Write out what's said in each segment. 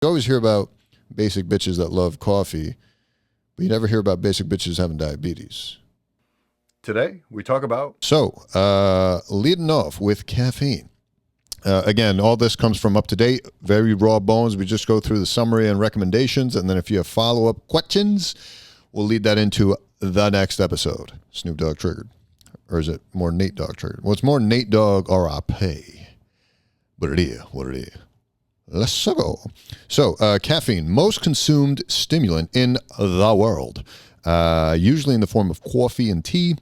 You always hear about basic bitches that love coffee, but you never hear about basic bitches having diabetes. Today, we talk about... So, leading off with caffeine. Again, all this comes from Up to Date, very raw bones. We just go through the summary and recommendations, and then if you have follow-up questions, we'll lead that into the next episode. Snoop Dogg triggered. Or is it more Nate Dogg triggered? Well, it's more Nate Dogg R.I.P. But it is what it is. Let's go. So, caffeine, most consumed stimulant in the world, usually in the form of coffee and tea.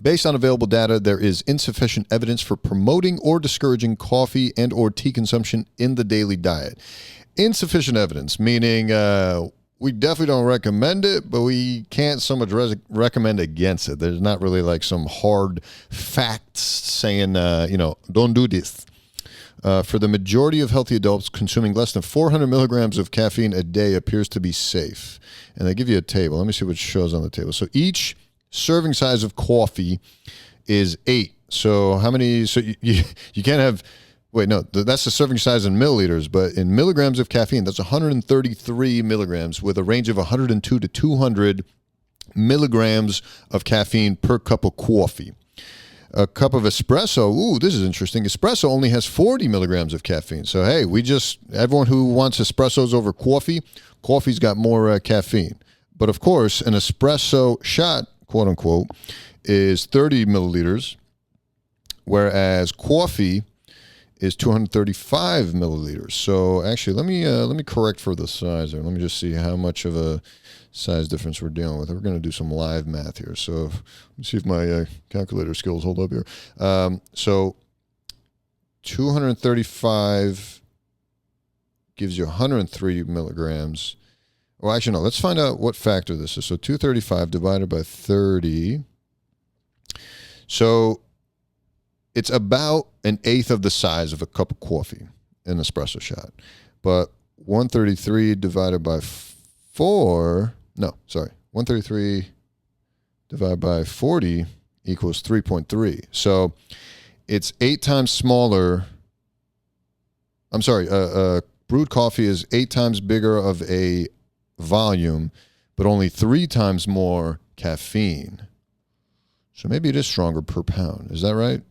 Based on available data, there is insufficient evidence for promoting or discouraging coffee and or tea consumption in the daily diet. Insufficient evidence, meaning we definitely don't recommend it, but we can't so much recommend against it. There's not really like some hard facts saying, don't do this. For the majority of healthy adults, consuming less than 400 milligrams of caffeine a day appears to be safe. And they give you a table. Let me see what shows on the table. So each serving size of coffee is 8. So how many? So you can't have. Wait, no, that's the serving size in milliliters, but in milligrams of caffeine, that's 133 milligrams with a range of 102 to 200 milligrams of caffeine per cup of coffee. A cup of espresso, ooh, this is interesting. Espresso only has 40 milligrams of caffeine. So, hey, everyone who wants espressos over coffee, coffee's got more caffeine. But, of course, an espresso shot, quote unquote, is 30 milliliters, whereas coffee is 235 milliliters. So actually, let me correct for the size there. Let me just see how much of a size difference we're dealing with. We're going to do some live math here. So let me see if my calculator skills hold up here. So 235 gives you 103 milligrams. Well, actually, no. Let's find out what factor this is. So 235 divided by 30. So it's about an eighth of the size of a cup of coffee, an espresso shot. But 133 divided by 133 divided by 40 equals 3.3. So it's 8 times smaller. I'm sorry, brewed coffee is 8 times bigger of a volume, but only 3 times more caffeine. So maybe it is stronger per pound. Is that right?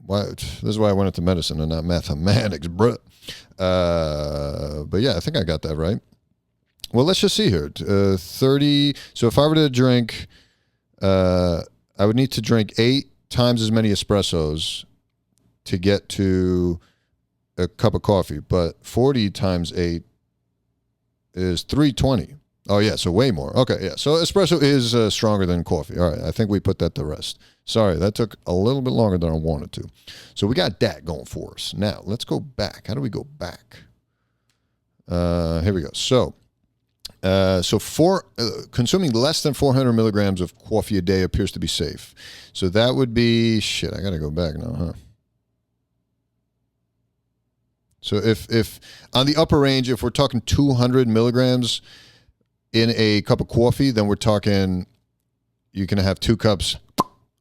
This is why I went into medicine and not mathematics, bruh. But yeah, I think I got that right. Well, let's just see here. 30. So if I were to drink, I would need to drink 8 times as many espressos to get to a cup of coffee. But 40 times 8 is 320. Oh, yeah, so way more. Okay, yeah. So espresso is stronger than coffee. All right, I think we put that to rest. Sorry, that took a little bit longer than I wanted to. So we got that going for us. Now, let's go back. How do we go back? Here we go. So consuming less than 400 milligrams of coffee a day appears to be safe. So that would be, I got to go back now, huh? So if on the upper range, if we're talking 200 milligrams in a cup of coffee, then we're talking you can have 2 cups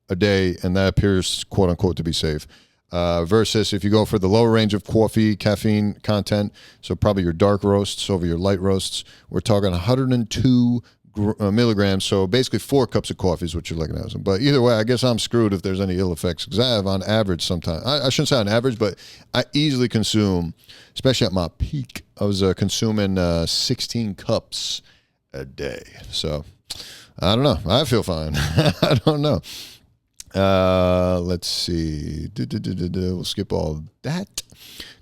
a day, and that appears, quote unquote, to be safe. Versus if you go for the lower range of coffee caffeine content, so probably your dark roasts over your light roasts, we're talking 102 milligrams, so basically 4 cups of coffee is what you're looking at. But either way, I guess I'm screwed if there's any ill effects, because I have on average sometimes, I shouldn't say on average, but I easily consume, especially at my peak, I was consuming 16 cups a day. So I don't know. I feel fine. I don't know. Let's see. We'll skip all that.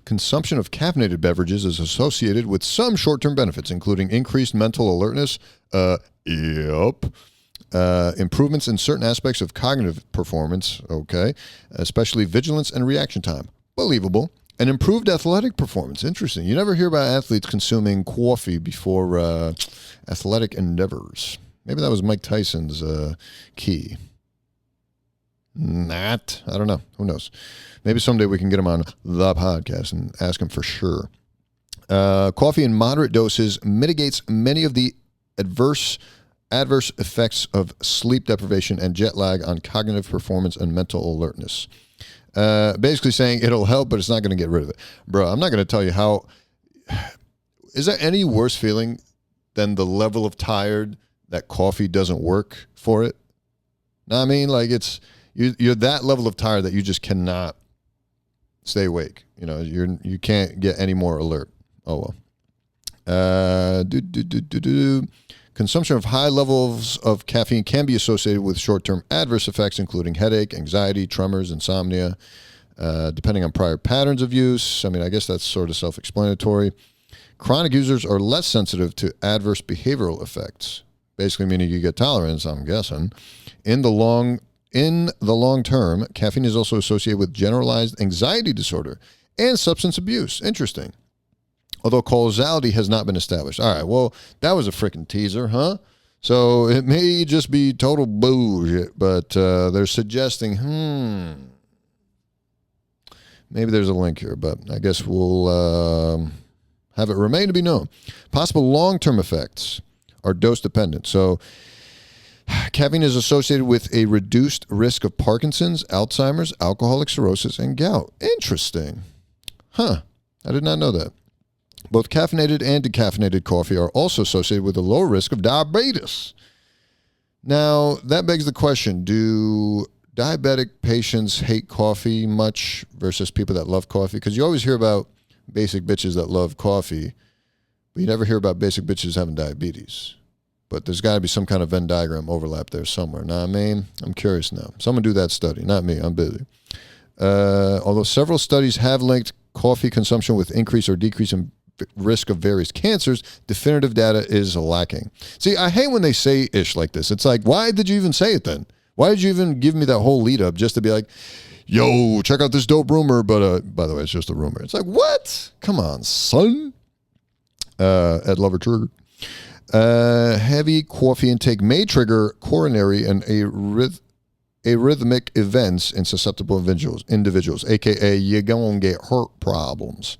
Consumption of caffeinated beverages is associated with some short-term benefits, including increased mental alertness. Improvements in certain aspects of cognitive performance. Okay. Especially vigilance and reaction time. Believable. And improved athletic performance. Interesting. You never hear about athletes consuming coffee before athletic endeavors. Maybe that was Mike Tyson's key. I don't know. Who knows? Maybe someday we can get him on the podcast and ask him for sure. Coffee in moderate doses mitigates many of the adverse effects of sleep deprivation and jet lag on cognitive performance and mental alertness. Basically saying it'll help, but it's not going to get rid of it. Bro, I'm not going to tell you how... is there any worse feeling than the level of tired that coffee doesn't work for it? Know what I mean? Like you're that level of tired that you just cannot stay awake. You know, you can't get any more alert. Oh well. Consumption of high levels of caffeine can be associated with short-term adverse effects, including headache, anxiety, tremors, insomnia, depending on prior patterns of use. I mean, I guess that's sort of self-explanatory. Chronic users are less sensitive to adverse behavioral effects, basically meaning you get tolerance, I'm guessing. In the long term, caffeine is also associated with generalized anxiety disorder and substance abuse. Interesting. Although causality has not been established. All right, well, that was a freaking teaser, huh? So it may just be total bullshit, but they're suggesting, maybe there's a link here, but I guess we'll have it remain to be known. Possible long-term effects are dose-dependent. So caffeine is associated with a reduced risk of Parkinson's, Alzheimer's, alcoholic cirrhosis, and gout. Interesting. Huh. I did not know that. Both caffeinated and decaffeinated coffee are also associated with a lower risk of diabetes. Now, that begs the question, do diabetic patients hate coffee much versus people that love coffee? Because you always hear about basic bitches that love coffee, but you never hear about basic bitches having diabetes. But there's got to be some kind of Venn diagram overlap there somewhere. Know what I mean? I'm curious now. Someone do that study. Not me. I'm busy. Although several studies have linked coffee consumption with increase or decrease in risk of various cancers, definitive data is lacking. See, I hate when they say ish like this. It's like, why did you even say it then? Why did you even give me that whole lead up just to be like, yo, check out this dope rumor, but by the way, it's just a rumor. It's like, what? Come on, son. Ed Lover triggered. Heavy coffee intake may trigger coronary and arrhythmic events in susceptible individuals, aka you're gonna get heart problems.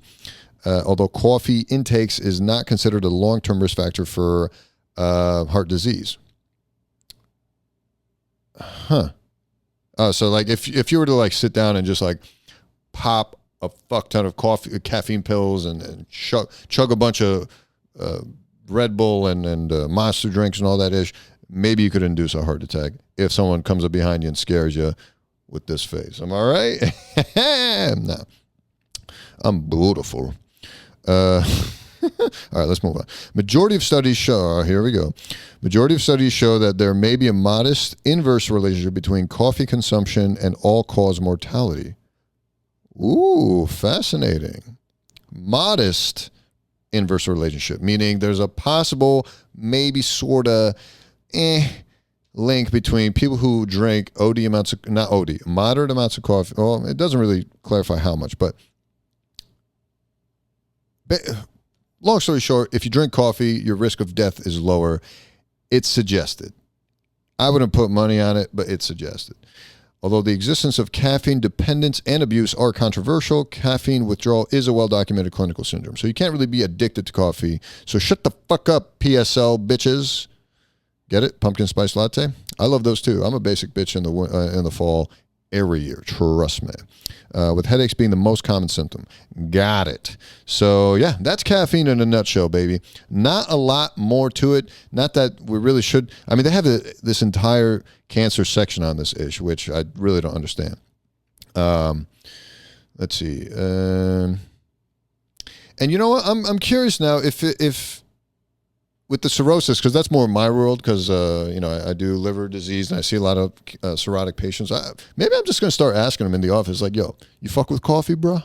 Although coffee intakes is not considered a long-term risk factor for heart disease. Huh. So like if you were to like sit down and just like pop a fuck ton of caffeine pills and chug a bunch of Red Bull and Monster drinks and all that ish, maybe you could induce a heart attack if someone comes up behind you and scares you with this face. Am I right? No. I'm beautiful. All right, let's move on. Majority of studies show that there may be a modest inverse relationship between coffee consumption and all-cause mortality. Ooh, fascinating. Modest inverse relationship, meaning there's a possible, maybe sort of link between people who drink moderate amounts of coffee. Well, it doesn't really clarify how much, but long story short, if you drink coffee, your risk of death is lower. It's suggested. I wouldn't put money on it, but it's suggested. Although the existence of caffeine dependence and abuse are controversial, caffeine withdrawal is a well-documented clinical syndrome. So you can't really be addicted to coffee. So shut the fuck up, PSL bitches. Get it? Pumpkin spice latte. I love those too. I'm a basic bitch in the fall every year. Trust me. With headaches being the most common symptom. Got it. So yeah, that's caffeine in a nutshell, baby. Not a lot more to it. Not that we really should. I mean, they have this entire cancer section on this ish, which I really don't understand. Let's see. And you know what? I'm curious now if with the cirrhosis, because that's more my world, because I do liver disease and I see a lot of cirrhotic patients. Maybe I'm just going to start asking them in the office, like, yo, you fuck with coffee, bro?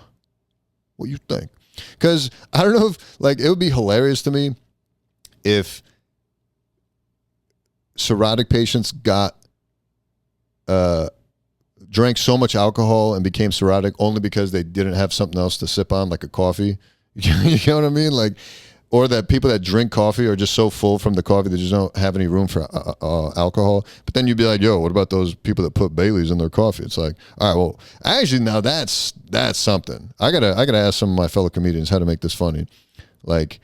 What you think? Because I don't know if, like, it would be hilarious to me if cirrhotic patients drank so much alcohol and became cirrhotic only because they didn't have something else to sip on, like a coffee. You know what I mean? Like, or that people that drink coffee are just so full from the coffee they just don't have any room for alcohol. But then you'd be like, yo, what about those people that put Baileys in their coffee? It's like, all right, well, actually now that's something. I gotta ask some of my fellow comedians how to make this funny. Like,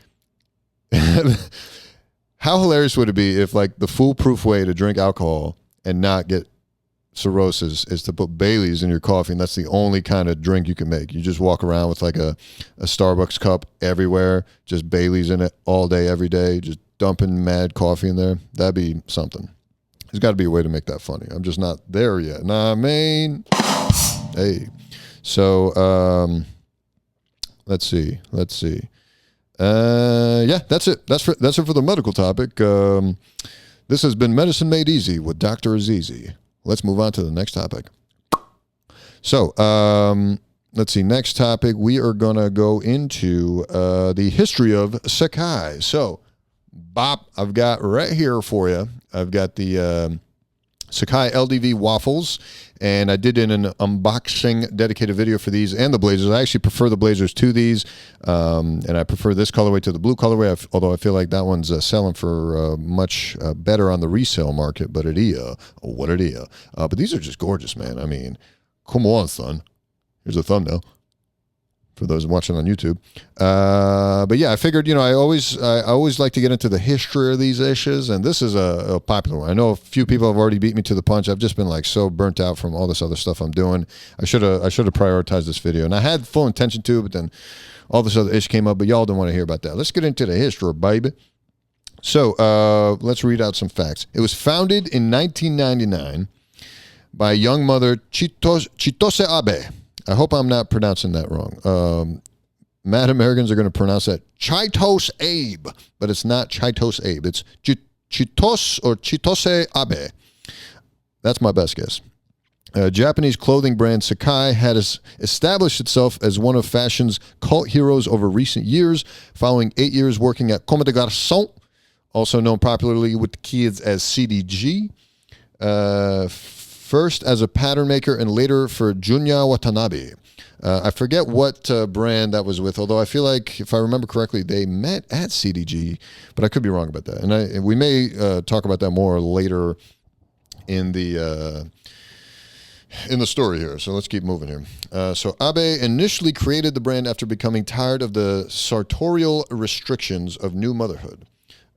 how hilarious would it be if like the foolproof way to drink alcohol and not get cirrhosis is to put Bailey's in your coffee, and that's the only kind of drink you can make. You just walk around with like a Starbucks cup everywhere, just Bailey's in it all day, every day, just dumping mad coffee in there. That'd be something. There's got to be a way to make that funny. I'm just not there yet. Nah, man. Hey. So, let's see. Yeah, that's it. That's it for the medical topic. This has been Medicine Made Easy with Dr. Azizi. Let's move on to the next topic. So, let's see. Next topic, we are going to go into the history of Sacai. So, Bop, I've got right here for you. I've got the Sacai LDV waffles, and I did in an unboxing dedicated video for these and the Blazers. I actually prefer the Blazers to these, and I prefer this colorway to the blue colorway, although I feel like that one's selling for much better on the resale market, but what it is. But these are just gorgeous, man. I mean, come on, son. Here's a thumbnail for those watching on YouTube. But yeah, I figured, I always like to get into the history of these issues, and this is a popular one. I know a few people have already beat me to the punch. I've just been like so burnt out from all this other stuff I'm doing. I should have prioritized this video, and I had full intention to, but then all this other ish came up, but y'all don't want to hear about that. Let's get into the history, baby. So let's read out some facts. It was founded in 1999 by young mother Chitose Abe. I hope I'm not pronouncing that wrong. Mad Americans are going to pronounce that Chitose Abe, but it's not Chitose Abe. It's Chitose Abe. That's my best guess. Japanese clothing brand Sacai had established itself as one of fashion's cult heroes over recent years, following 8 years working at Comme des Garçons, also known popularly with the kids as CDG. First as a pattern maker and later for Junya Watanabe. I forget what brand that was with, although I feel like, if I remember correctly, they met at CDG, but I could be wrong about that. And we may talk about that more later in the story here. So let's keep moving here. So Abe initially created the brand after becoming tired of the sartorial restrictions of new motherhood.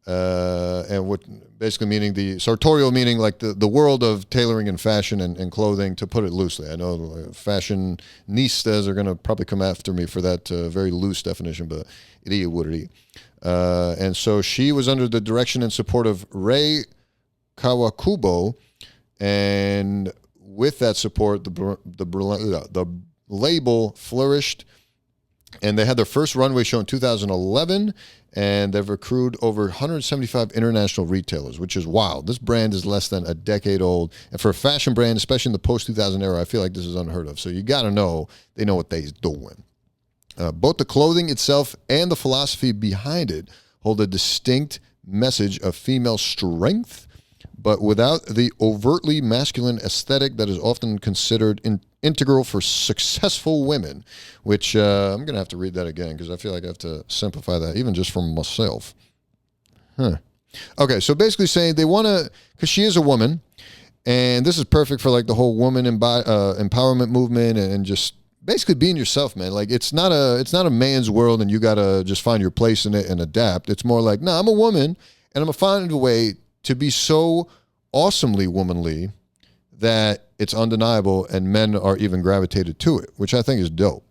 And what basically meaning the sartorial meaning like the world of tailoring and fashion and clothing, to put it loosely. I know fashionistas are going to probably come after me for that very loose definition, but it is what it is. And so she was under the direction and support of Rei Kawakubo, and with that support, the label flourished. And they had their first runway show in 2011, and they've accrued over 175 international retailers, which is wild. This brand is less than a decade old. And for a fashion brand, especially in the post-2000 era, I feel like this is unheard of. So you got to know they know what they're doing. Both the clothing itself and the philosophy behind it hold a distinct message of female strength, but without the overtly masculine aesthetic that is often considered integral for successful women, which I'm going to have to read that again because I feel like I have to simplify that, even just for myself. Okay, so basically saying they want to, because she is a woman, and this is perfect for like the whole woman empowerment movement and just basically being yourself, man. Like it's not a man's world and you got to just find your place in it and adapt. It's more like, I'm a woman and I'm going to find a way to be so awesomely womanly that it's undeniable and men are even gravitated to it, which I think is dope.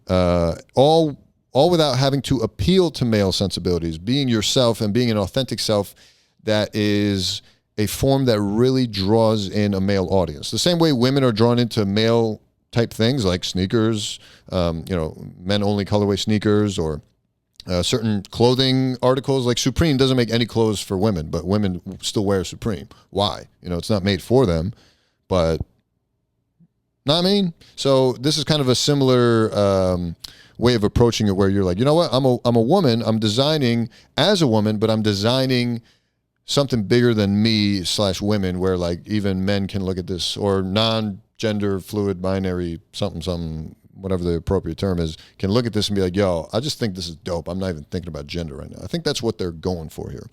All without having to appeal to male sensibilities, being yourself and being an authentic self that is a form that really draws in a male audience. The same way women are drawn into male type things like sneakers, men only colorway sneakers, or certain clothing articles. Like Supreme doesn't make any clothes for women, but women still wear Supreme. Why? It's not made for them, but know what I mean? So this is kind of a similar way of approaching it, where you're like, you know what? I'm a woman. I'm designing as a woman, but I'm designing something bigger than me / women, where like even men can look at this, or non-gender fluid binary something, whatever the appropriate term is, can look at this and be like, yo, I just think this is dope. I'm not even thinking about gender right now. I think that's what they're going for here.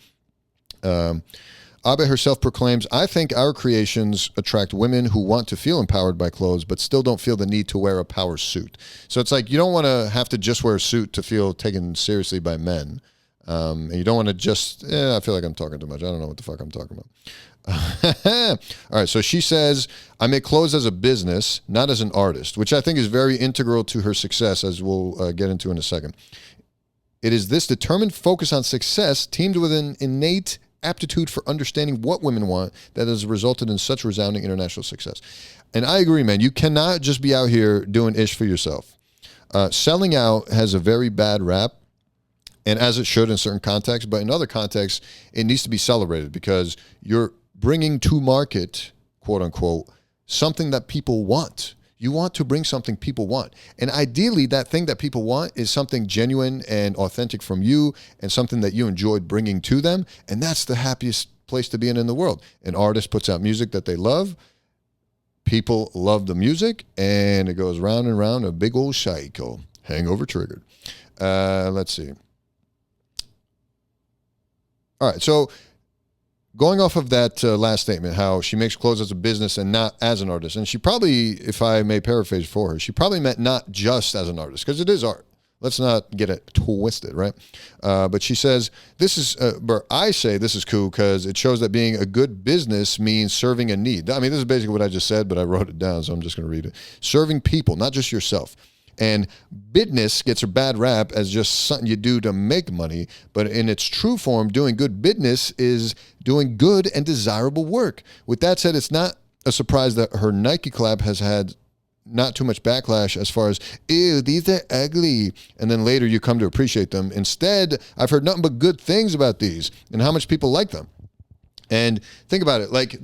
Abe herself proclaims, I think our creations attract women who want to feel empowered by clothes, but still don't feel the need to wear a power suit. So it's like, you don't want to have to just wear a suit to feel taken seriously by men. And you don't want to just, I feel like I'm talking too much. I don't know what the fuck I'm talking about. All right, so she says, I make clothes as a business, not as an artist, which I think is very integral to her success, as we'll get into in a second. It is this determined focus on success teamed with an innate aptitude for understanding what women want that has resulted in such resounding international success. And I agree, man. You cannot just be out here doing ish for yourself. Selling out has a very bad rap, and as it should in certain contexts, but in other contexts, it needs to be celebrated because you're bringing to market, quote unquote, something that people want. You want to bring something people want. And ideally, that thing that people want is something genuine and authentic from you and something that you enjoyed bringing to them. And that's the happiest place to be in the world. An artist puts out music that they love. People love the music, and it goes round and round, a big old cycle. Hangover triggered. Let's see. All right, so going off of that last statement, how she makes clothes as a business and not as an artist. And she probably, if I may paraphrase for her, she probably meant not just as an artist, because it is art. Let's not get it twisted, right? But she says, this is, I say this is cool because it shows that being a good business means serving a need. I mean, this is basically what I just said, but I wrote it down, so I'm just going to read it. Serving people, not just yourself. And business gets a bad rap as just something you do to make money, but in its true form, doing good business is doing good and desirable work. With that said, it's not a surprise that her Nike collab has had not too much backlash as far as, ew, these are ugly, and then later you come to appreciate them. Instead, I've heard nothing but good things about these and how much people like them. And think about it, like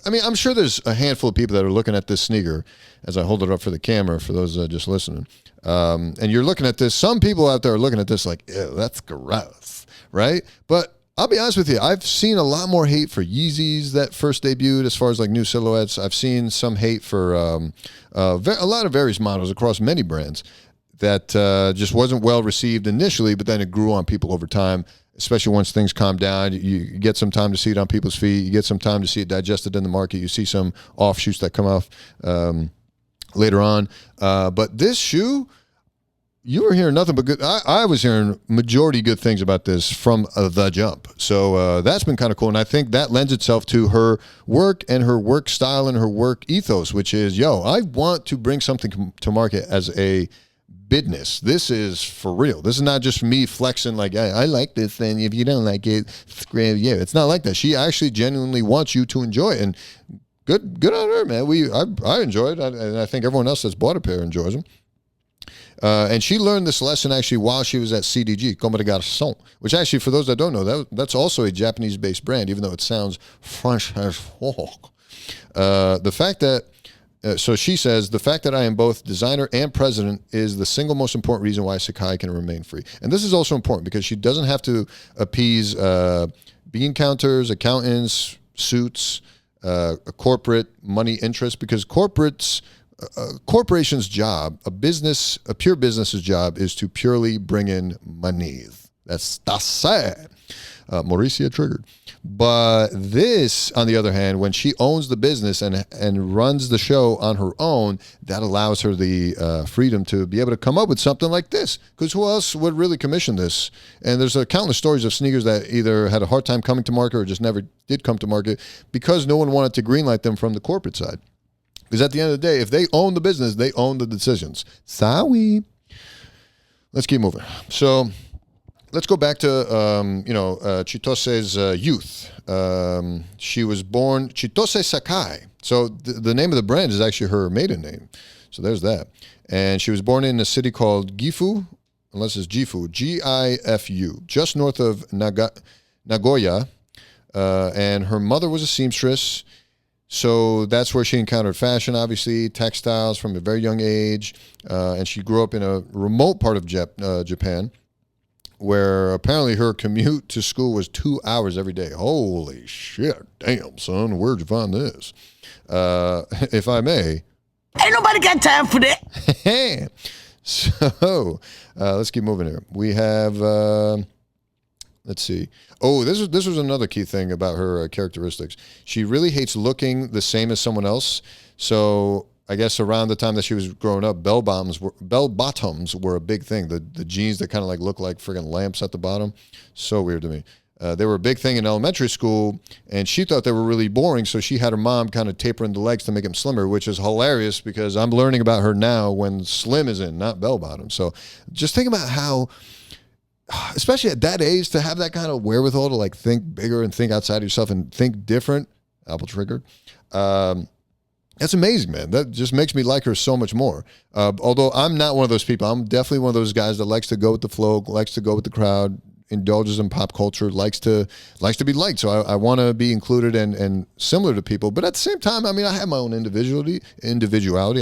I'm sure there's a handful of people that are looking at this sneaker as I hold it up for the camera for those just listening. And you're looking at this. Some people out there are looking at this like, ew, that's gross, right? But I'll be honest with you. I've seen a lot more hate for Yeezys that first debuted as far as like new silhouettes. I've seen some hate for a lot of various models across many brands that just wasn't well received initially, but then it grew on people over time. Especially once things calm down, you get some time to see it on people's feet. You get some time to see it digested in the market. You see some offshoots that come off later on. But this shoe, you were hearing nothing but good. I was hearing majority good things about this from the jump. So that's been kind of cool. And I think that lends itself to her work and her work style and her work ethos, which is, I want to bring something to market as a business. This is for real. This is not just me flexing like, I like this thing. If you don't like it, screw you. It's not like that. She actually genuinely wants you to enjoy it. And good on her, man. I enjoy it. And I think everyone else that's bought a pair enjoys them. And she learned this lesson actually while she was at CDG, Comme des Garçons, which actually, for those that don't know, that's also a Japanese-based brand, even though it sounds French as fuck. The fact that So she says, the fact that I am both designer and president is the single most important reason why Sacai can remain free. And this is also important because she doesn't have to appease bean counters, accountants, suits, corporate money interests, because corporation's job, a pure business's job is to purely bring in money. That's it. Mauricia triggered. But this, on the other hand, when she owns the business and runs the show on her own, that allows her the freedom to be able to come up with something like this. Because who else would really commission this? And there's countless stories of sneakers that either had a hard time coming to market or just never did come to market because no one wanted to greenlight them from the corporate side. Because at the end of the day, if they own the business, they own the decisions. Sorry. Let's keep moving. So let's go back to, Chitose's youth. She was born Chitose Sacai. So the name of the brand is actually her maiden name. So there's that. And she was born in a city called Gifu, unless it's Gifu, Gifu, just north of Nagoya. And her mother was a seamstress. So that's where she encountered fashion, obviously, textiles from a very young age. And she grew up in a remote part of Japan, where apparently her commute to school was 2 hours every day. Holy shit. Damn, son, where'd you find this? If I may. Ain't nobody got time for that. So, let's keep moving here. We have, let's see. Oh, this was another key thing about her characteristics. She really hates looking the same as someone else. So I guess around the time that she was growing up, bell bottoms were a big thing. The jeans that kind of like look like friggin' lamps at the bottom. So weird to me. They were a big thing in elementary school, and she thought they were really boring, so she had her mom kind of tapering the legs to make them slimmer, which is hilarious because I'm learning about her now when slim is in, not bell bottom. So just think about how, especially at that age, to have that kind of wherewithal to like think bigger and think outside of yourself and think different. Apple trigger. That's amazing, man. That just makes me like her so much more. Although I'm not one of those people. I'm definitely one of those guys that likes to go with the flow, likes to go with the crowd, indulges in pop culture, likes to be liked. So I want to be included and similar to people. But at the same time, I mean, I have my own individuality.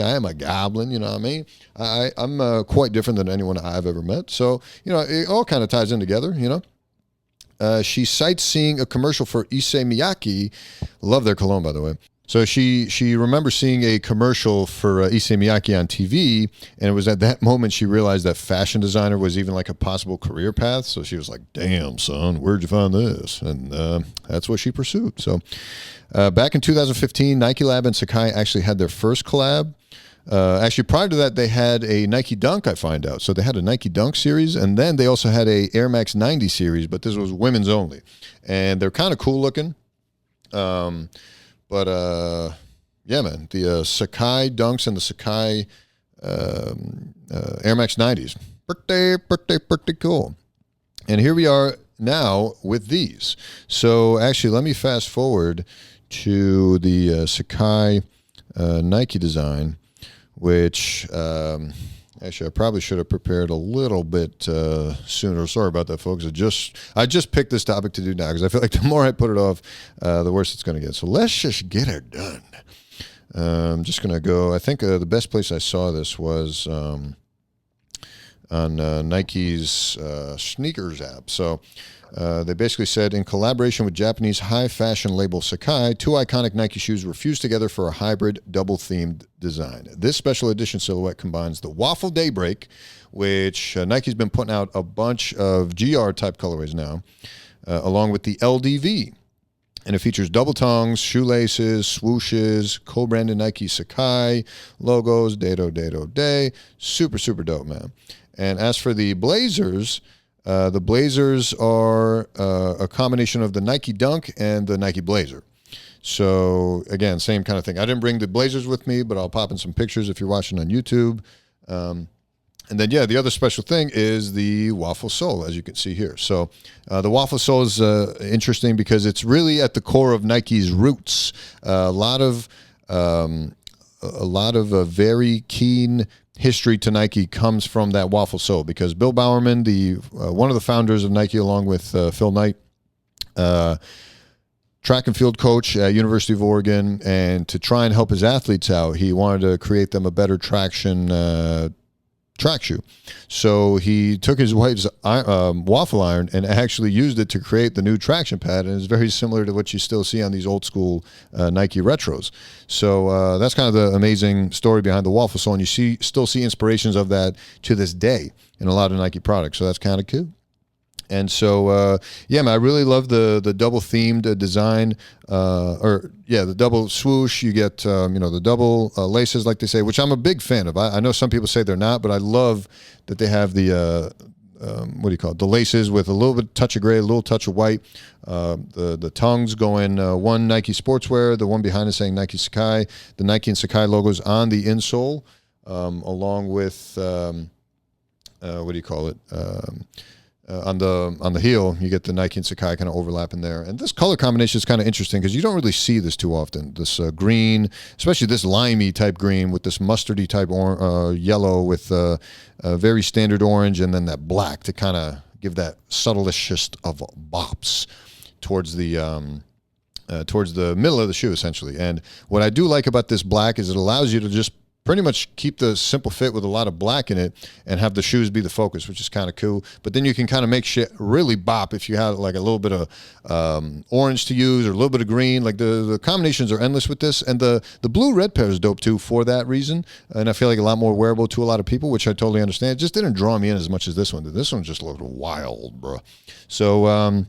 I am a goblin, you know what I mean? I'm quite different than anyone I've ever met. So, you know, it all kind of ties in together, you know? She cites seeing a commercial for Issey Miyake. Love their cologne, by the way. So she remembers seeing a commercial for Issey Miyake on TV, and it was at that moment she realized that fashion designer was even like a possible career path. So she was like, damn, son, where'd you find this? And that's what she pursued. So back in 2015, Nike Lab and Sacai actually had their first collab. Actually, prior to that, they had a Nike Dunk, I find out. So they had a Nike Dunk series, and then they also had a Air Max 90 series, but this was women's only. And they're kind of cool looking. But yeah, man, the Sacai Dunks and the Sacai Air Max 90s. Pretty cool. And here we are now with these. So actually, let me fast forward to the Sacai Nike design, which actually I probably should have prepared a little bit sooner. Sorry about that, folks. I just picked this topic to do now because I feel like the more I put it off, the worse it's going to get. So let's just get it done. I'm just going to go. I think the best place I saw this was on Nike's sneakers app. So they basically said, in collaboration with Japanese high fashion label Sacai, two iconic Nike shoes were fused together for a hybrid double-themed design. This special edition silhouette combines the Waffle Daybreak, which Nike's been putting out a bunch of GR-type colorways now, along with the LDV. And it features double tongues, shoelaces, swooshes, co-branded Nike Sacai logos, day. Super, super dope, man. And as for the Blazers are a combination of the Nike Dunk and the Nike Blazer. So, again, same kind of thing. I didn't bring the Blazers with me, but I'll pop in some pictures if you're watching on YouTube. And then, yeah, the other special thing is the waffle sole, as you can see here. So the waffle sole is interesting because it's really at the core of Nike's roots. A lot of very keen history to Nike comes from that waffle sole because Bill Bowerman, one of the founders of Nike, along with Phil Knight, track and field coach at University of Oregon, and to try and help his athletes out, he wanted to create them a better traction track shoe. So he took his wife's waffle iron and actually used it to create the new traction pad, and it's very similar to what you still see on these old school Nike retros. So that's kind of the amazing story behind the waffle sole, and you still see inspirations of that to this day in a lot of Nike products. So that's kind of cool. And so, yeah, man, I really love the double themed design, the double swoosh. You get, the double laces, like they say, which I'm a big fan of. I know some people say they're not, but I love that they have the, the laces with a little bit touch of gray, a little touch of white. The tongues going one Nike Sportswear, the one behind it saying Nike Sacai, the Nike and Sacai logos on the insole, along with, on the heel, you get the Nike and Sacai kind of overlapping there. And this color combination is kind of interesting because you don't really see this too often. This green, especially this limey type green with this mustardy type yellow with a very standard orange, and then that black to kind of give that subtlest of bops towards the middle of the shoe, essentially. And what I do like about this black is it allows you to just pretty much keep the simple fit with a lot of black in it and have the shoes be the focus, which is kind of cool. But then you can kind of make shit really bop if you have like a little bit of orange to use or a little bit of green. Like the combinations are endless with this. And the blue-red pair is dope too for that reason. And I feel like a lot more wearable to a lot of people, which I totally understand. It just didn't draw me in as much as this one did. This one just looked wild, bro. So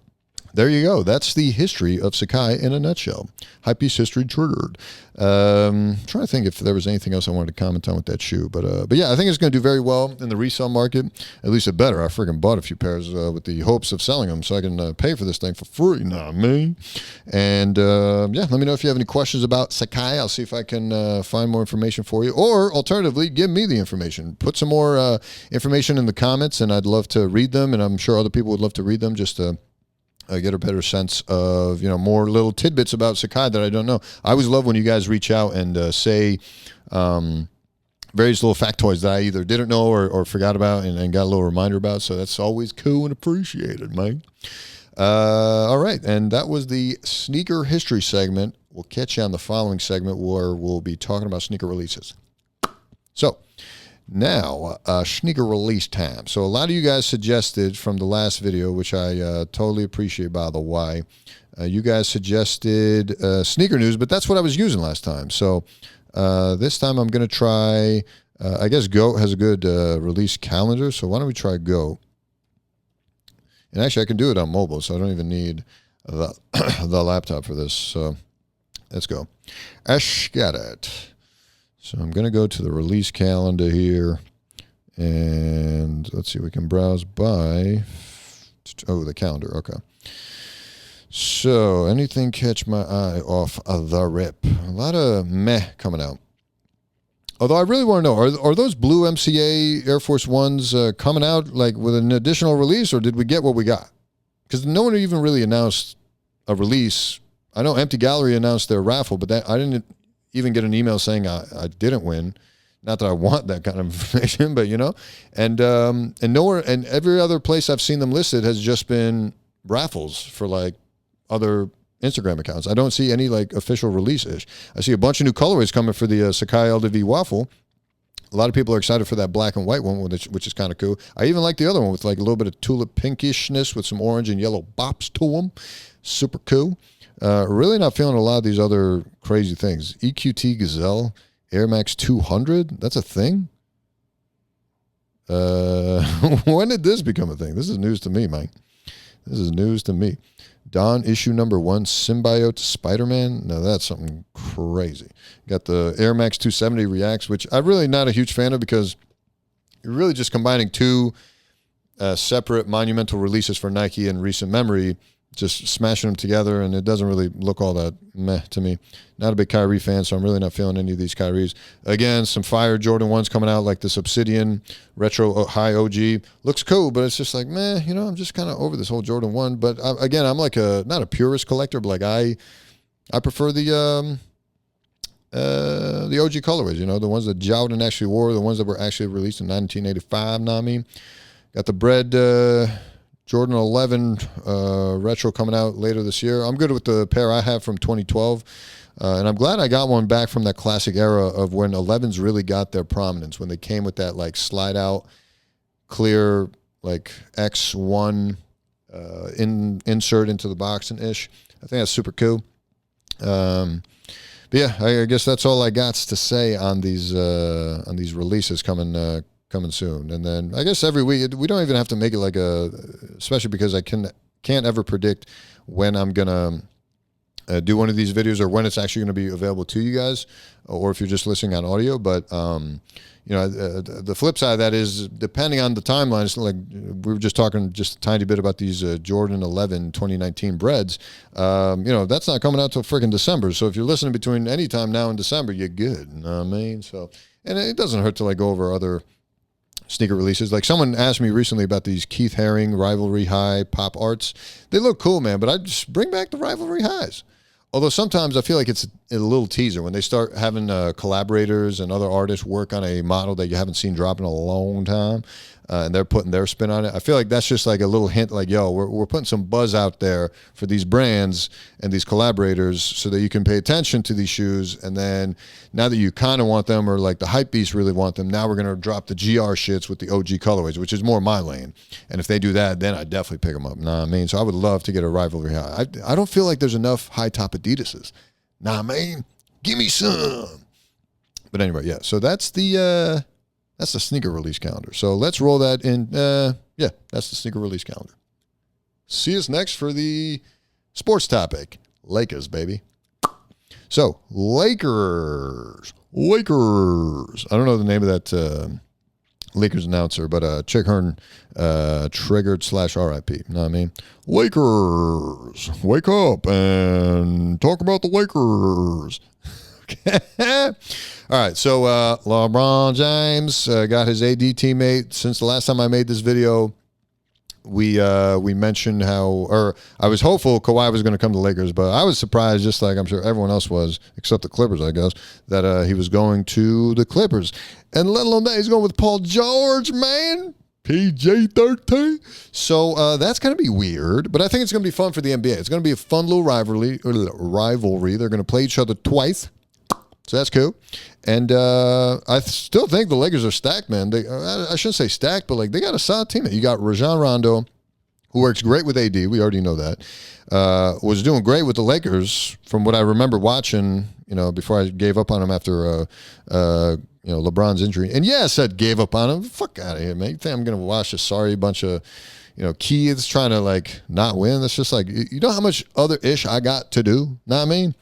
there you go. That's the history of Sacai in a nutshell. Hypebeast history triggered. Trying to think if there was anything else I wanted to comment on with that shoe. But yeah, I think it's going to do very well in the resale market. At least it better. I freaking bought a few pairs with the hopes of selling them so I can pay for this thing for free. Nah, me. And yeah, let me know if you have any questions about Sacai. I'll see if I can find more information for you. Or alternatively, give me the information. Put some more information in the comments, and I'd love to read them. And I'm sure other people would love to read them just to get a better sense of, more little tidbits about Sacai that I don't know. I always love when you guys reach out and say various little factoids that I either didn't know or forgot about and got a little reminder about. So that's always cool and appreciated, man. All right. And that was the sneaker history segment. We'll catch you on the following segment where we'll be talking about sneaker releases. So now, sneaker release time. So a lot of you guys suggested from the last video, which I totally appreciate, by the way. You guys suggested sneaker news, but that's what I was using last time. So this time I'm going to try, I guess GOAT has a good release calendar. So why don't we try GOAT? And actually, I can do it on mobile, so I don't even need the laptop for this. So let's go. Let's get it. So I'm going to go to the release calendar here, and let's see, we can browse by, the calendar, okay. So anything catch my eye off of the rip? A lot of meh coming out. Although I really want to know, are those blue MCA Air Force Ones coming out like with an additional release, or did we get what we got? Because no one even really announced a release. I know Empty Gallery announced their raffle, but I didn't even get an email saying I didn't win. Not that I want that kind of information, but and nowhere, and every other place I've seen them listed has just been raffles for like other Instagram accounts. I don't see any like official release-ish. I see a bunch of new colorways coming for the Sacai LDV waffle. A lot of people are excited for that black and white one, which is kind of cool. I even like the other one with like a little bit of tulip pinkishness with some orange and yellow bops to them. Super cool. Really not feeling a lot of these other crazy things. EQT Gazelle Air Max 200. That's a thing? When did this become a thing? This is news to me, Mike. This is news to me. Dawn issue number 1, Symbiote Spider-Man. Now that's something crazy. Got the Air Max 270 Reacts, which I'm really not a huge fan of because you're really just combining two separate monumental releases for Nike in recent memory, just smashing them together, and it doesn't really look all that meh to me. Not a big Kyrie fan, so I'm really not feeling any of these Kyries. Again, some fire Jordan 1s coming out, like this Obsidian Retro High OG. Looks cool, but it's just like, meh, I'm just kind of over this whole Jordan 1. But again, I'm like not a purist collector, but like I prefer the OG colorways, the ones that Jordan actually wore, the ones that were actually released in 1985, know what I mean? Got the bread Jordan 11 retro coming out later this year. I'm good with the pair I have from 2012. And I'm glad I got one back from that classic era of when 11s really got their prominence, when they came with that like slide out clear like X1 insert into the box and ish. I think that's super cool. But yeah, I guess that's all I got to say on these releases coming soon. And then I guess every week, we don't even have to make it like especially because I can't ever predict when I'm going to do one of these videos or when it's actually going to be available to you guys, or if you're just listening on audio. But, the flip side of that is, depending on the timeline, it's like we were just talking just a tiny bit about these Jordan 11 2019 breads. That's not coming out till freaking December. So if you're listening between any time now and December, you're good. You know what I mean? So, and it doesn't hurt to like go over other sneaker releases. Like someone asked me recently about these Keith Haring Rivalry High Pop Arts. They look cool, man, but I just bring back the Rivalry Highs. Although sometimes I feel like it's a little teaser when they start having collaborators and other artists work on a model that you haven't seen drop in a long time, and they're putting their spin on it. I feel like that's just like a little hint, like, yo, we're putting some buzz out there for these brands and these collaborators so that you can pay attention to these shoes. And then now that you kind of want them, or like the hype beasts really want them, now we're going to drop the GR shits with the OG colorways, which is more my lane. And if they do that, then I definitely pick them up. Know what I mean? So I would love to get a Rivalry High. I don't feel like there's enough high top Adidas's. Nah, man, give me some. But anyway, yeah. So that's the sneaker release calendar. So let's roll that in. Yeah, that's the sneaker release calendar. see us next for the sports topic. Lakers, baby. So, Lakers. I don't know the name of that Lakers announcer, but Chick Hearn triggered /RIP. You know what I mean? Lakers, wake up and talk about the Lakers. Okay. All right, so LeBron James got his AD teammate. Since the last time I made this video, we mentioned or I was hopeful Kawhi was going to come to Lakers, but I was surprised, just like I'm sure everyone else was, except the Clippers, I guess, that he was going to the Clippers. And let alone that, he's going with Paul George, man. PJ-13. So that's going to be weird, but I think it's going to be fun for the NBA. It's going to be a fun little rivalry. They're going to play each other twice. So that's cool. And I still think the Lakers are stacked, man. I shouldn't say stacked, but like they got a solid team. You got Rajon Rondo, who works great with AD. We already know that. Was doing great with the Lakers from what I remember watching, before I gave up on him after LeBron's injury. And yeah, I said gave up on him. Fuck out of here, man. You think I'm going to watch a sorry bunch of kids trying to like not win? That's just like, you know how much other ish I got to do? Know what I mean?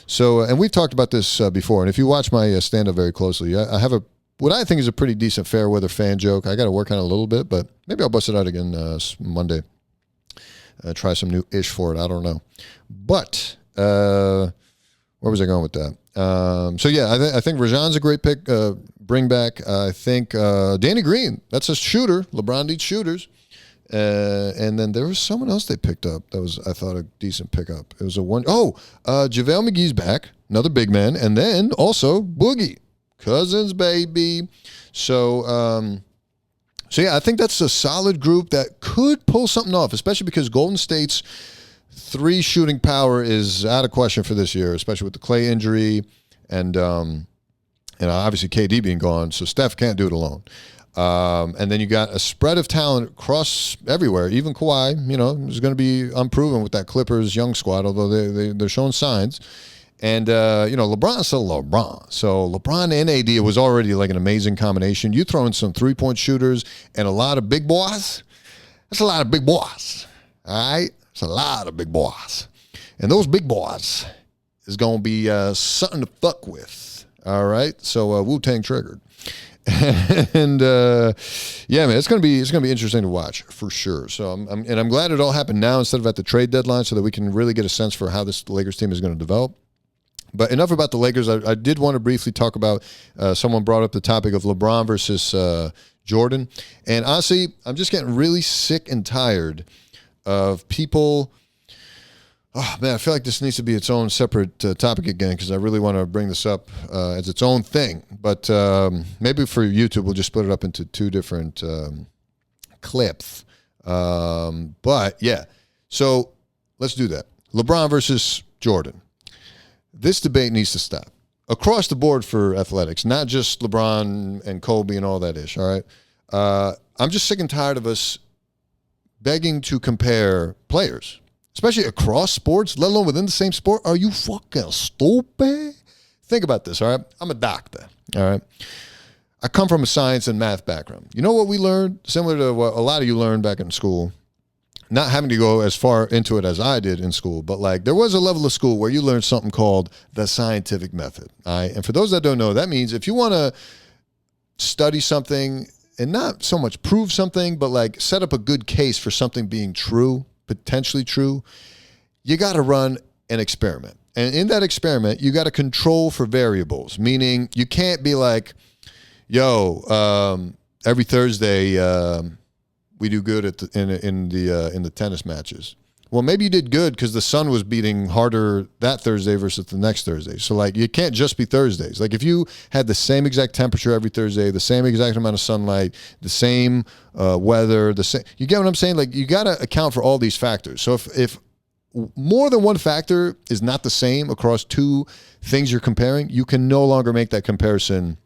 So, and we've talked about this before, and if you watch my stand-up very closely, I have what I think is a pretty decent fair weather fan joke. I got to work on it a little bit, but maybe I'll bust it out again Monday. Try some new ish for it. I don't know. But where was I going with that? So, yeah, I think Rajon's a great pick. Bring back, I think, Danny Green. That's a shooter. LeBron needs shooters. And then there was someone else they picked up that was, I thought, a decent pickup. It was JaVale McGee's back, another big man, and then also Boogie Cousins, baby. So yeah, I think that's a solid group that could pull something off, especially because Golden State's 3 shooting power is out of question for this year, especially with the Clay injury and obviously KD being gone, so Steph can't do it alone. And then you got a spread of talent across everywhere. Even Kawhi, is going to be unproven with that Clippers young squad, although they're showing signs. And, LeBron's still LeBron. So LeBron and AD was already like an amazing combination. You throw in some three-point shooters and a lot of big boys. That's a lot of big boys. All right? It's a lot of big boys. And those big boys is going to be something to fuck with. All right? So Wu-Tang triggered. And yeah, man, it's gonna be interesting to watch for sure. So I'm glad it all happened now instead of at the trade deadline, so that we can really get a sense for how this Lakers team is going to develop. But enough about the Lakers. I did want to briefly talk about someone brought up the topic of LeBron versus Jordan, and honestly, I'm just getting really sick and tired of people. Oh, man, I feel like this needs to be its own separate topic again, because I really want to bring this up as its own thing. But maybe for YouTube, we'll just split it up into 2 different clips. But, yeah, so let's do that. LeBron versus Jordan. This debate needs to stop. Across the board for athletics, not just LeBron and Kobe and all that ish, all right? I'm just sick and tired of us begging to compare players, especially across sports, let alone within the same sport. Are you fucking stupid? Think about this, all right? I'm a doctor, all right? I come from a science and math background. You know what we learned? Similar to what a lot of you learned back in school. Not having to go as far into it as I did in school, but like there was a level of school where you learned something called the scientific method, all right? And for those that don't know, that means if you want to study something and not so much prove something, but like set up a good case for something being true, potentially true, you got to run an experiment. And in that experiment, you got to control for variables, meaning you can't be like, every Thursday we do good in the tennis matches. Well, maybe you did good because the sun was beating harder that Thursday versus the next Thursday. So, like, you can't just be Thursdays. Like, if you had the same exact temperature every Thursday, the same exact amount of sunlight, the same weather, you get what I'm saying? Like, you got to account for all these factors. So, if more than one factor is not the same across 2 things you're comparing, you can no longer make that comparison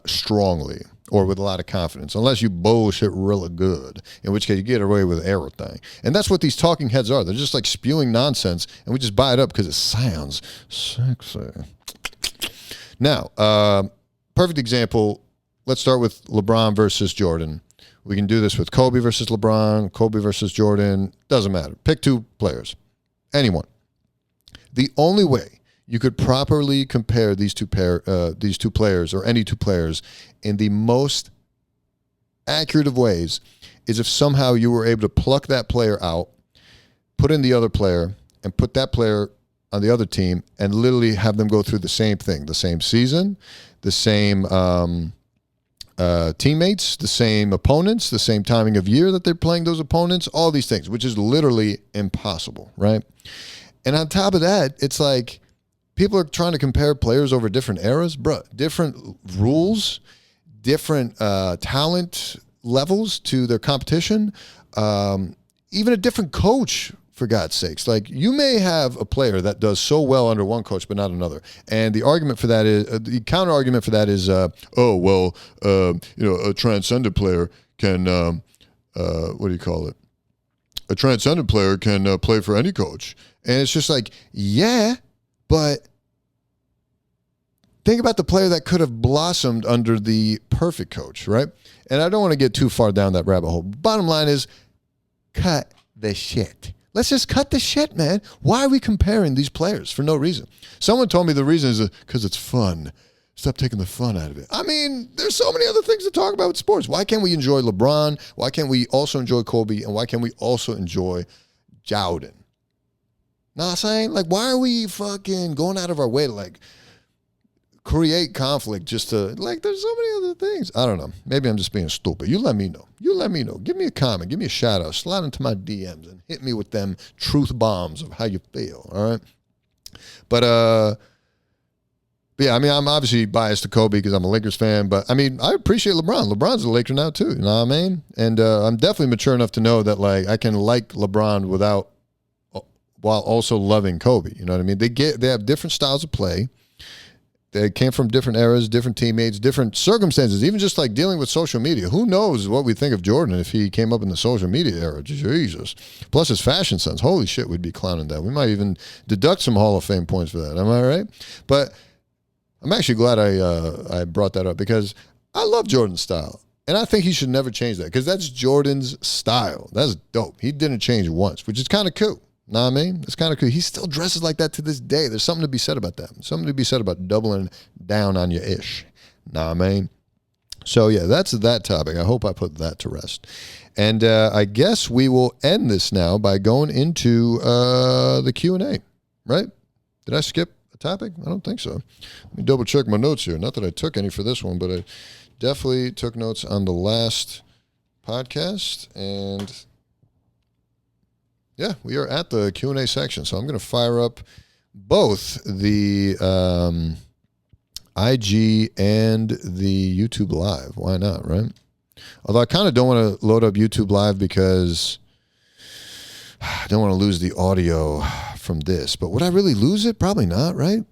strongly or with a lot of confidence, unless you bullshit really good, in which case you get away with everything. And that's what these talking heads are. They're just like spewing nonsense, and we just buy it up because it sounds sexy. Now, perfect example, let's start with LeBron versus Jordan. We can do this with Kobe versus LeBron, Kobe versus Jordan. Doesn't matter. Pick two players. Anyone. The only way you could properly compare these two players or any two players in the most accurate of ways is if somehow you were able to pluck that player out, put in the other player, and put that player on the other team and literally have them go through the same thing, the same season, the same teammates, the same opponents, the same timing of year that they're playing those opponents, all these things, which is literally impossible, right? And on top of that, it's like people are trying to compare players over different eras. Bruh, different rules, different talent levels to their competition, even a different coach, for God's sakes. Like, you may have a player that does so well under one coach, but not another. And the argument for that is, the counter argument for that is, a transcendent player can, what do you call it? A transcendent player can play for any coach. And it's just like, yeah, but think about the player that could have blossomed under the perfect coach, right? And I don't want to get too far down that rabbit hole. Bottom line is, cut the shit. Let's just cut the shit, man. Why are we comparing these players for no reason? Someone told me the reason is because it's fun. Stop taking the fun out of it. I mean, there's so many other things to talk about with sports. Why can't we enjoy LeBron? Why can't we also enjoy Kobe? And why can't we also enjoy Jordan? Know what I'm saying? Like, why are we fucking going out of our way to, like, create conflict just to, like, there's so many other things. I don't know. Maybe I'm just being stupid. You let me know. Give me a comment. Give me a shout out. Slide into my DMs and hit me with them truth bombs of how you feel. All right. But yeah, I mean, I'm obviously biased to Kobe because I'm a Lakers fan, but I mean, I appreciate LeBron. LeBron's a Laker now too. You know what I mean? And I'm definitely mature enough to know that, like, I can like LeBron while also loving Kobe. You know what I mean? They have different styles of play. They came from different eras, different teammates, different circumstances, even just like dealing with social media. Who knows what we think of Jordan if he came up in the social media era? Jesus. Plus his fashion sense. Holy shit, we'd be clowning that. We might even deduct some Hall of Fame points for that. Am I right? But I'm actually glad I brought that up because I love Jordan's style. And I think he should never change that because that's Jordan's style. That's dope. He didn't change once, which is kind of cool. Know what I mean? It's kind of cool. He still dresses like that to this day. There's something to be said about that. Something to be said about doubling down on your ish. Know what I mean? So, yeah, that's that topic. I hope I put that to rest. And I guess we will end this now by going into the Q&A, right? Did I skip a topic? I don't think so. Let me double check my notes here. Not that I took any for this one, but I definitely took notes on the last podcast. And yeah, we are at the Q&A section, so I'm going to fire up both the IG and the YouTube Live. Why not, right? Although I kind of don't want to load up YouTube Live because I don't want to lose the audio from this. But would I really lose it? Probably not, right?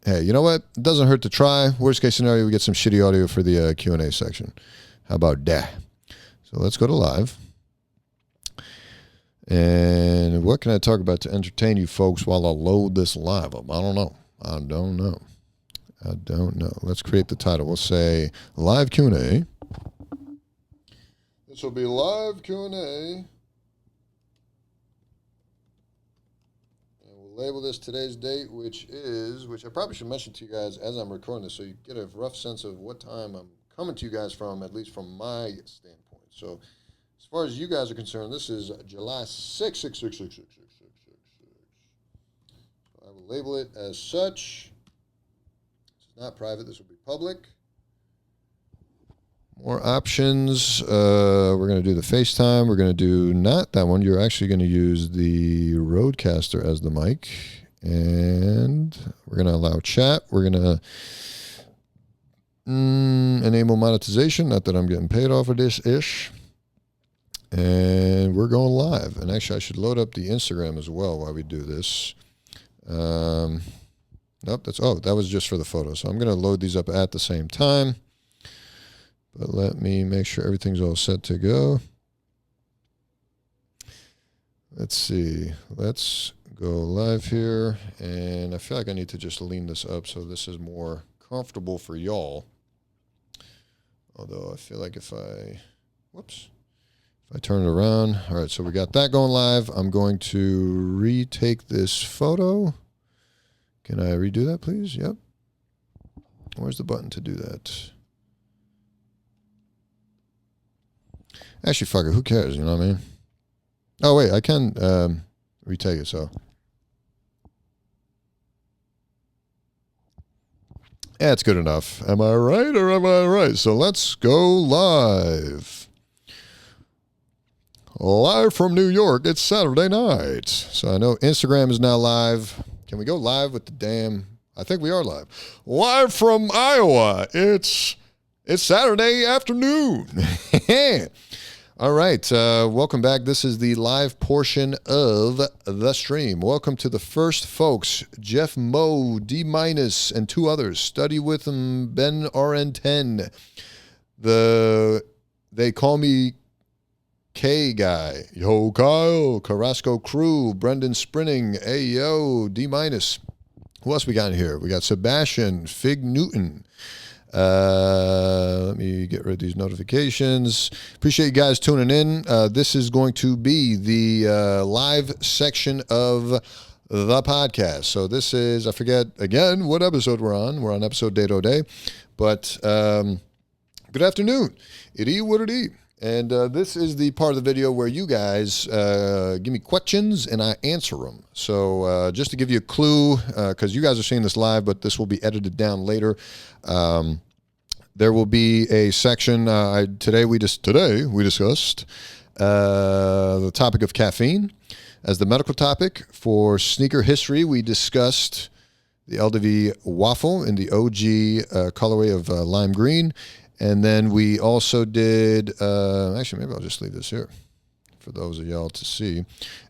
Hey, you know what? It doesn't hurt to try. Worst case scenario, we get some shitty audio for the Q&A section. How about that? So let's go to Live. And what can I talk about to entertain you folks while I load this live up? I don't know. Let's create the title. We'll say live Q&A. This will be live Q&A. And we'll label this today's date, which I probably should mention to you guys as I'm recording this so you get a rough sense of what time I'm coming to you guys from, at least from my standpoint. So, as far as you guys are concerned, this is July 6th. So I will label it as such. This is not private. This will be public. More options. We're going to do the FaceTime. We're going to do not that one. You're actually going to use the Rodecaster as the mic. And we're going to allow chat. We're going to enable monetization. Not that I'm getting paid off of this-ish. And we're going live. And actually, I should load up the Instagram as well while we do this. Nope, that was just for the photo. So I'm going to load these up at the same time. But let me make sure everything's all set to go. Let's see. Let's go live here. And I feel like I need to just lean this up so this is more comfortable for y'all. Although I feel like if I... Whoops. If I turn it around. All right, so we got that going live. I'm going to retake this photo. Can I redo that, please? Yep. Where's the button to do that? Actually, fuck it. Who cares? You know what I mean? Oh, wait. I can retake it, so. Yeah, it's good enough. Am I right or am I right? So let's go live. Live from New York. It's Saturday night. So I know Instagram is now live. Can we go live with the damn... I think we are live. Live from Iowa. It's Saturday afternoon. All right. Welcome back. This is the live portion of the stream. Welcome to the first folks. Jeff Moe, D-, and two others. Study with them, Ben RN10. They call me K guy. Yo, Kyle. Carrasco Crew. Brendan Sprinting. Hey, yo. D-. Who else we got in here? We got Sebastian. Fig Newton. Let me get rid of these notifications. Appreciate you guys tuning in. This is going to be the live section of the podcast. So this is, I forget again what episode we're on. We're on episode Day to Day. But good afternoon. It is what it is. And this is the part of the video where you guys give me questions and I answer them. So just to give you a clue, because you guys are seeing this live, but this will be edited down later. There will be a section. Today we discussed the topic of caffeine as the medical topic. For sneaker history, we discussed the LDV waffle in the OG colorway of lime green. And then we also did, actually, maybe I'll just leave this here for those of y'all to see.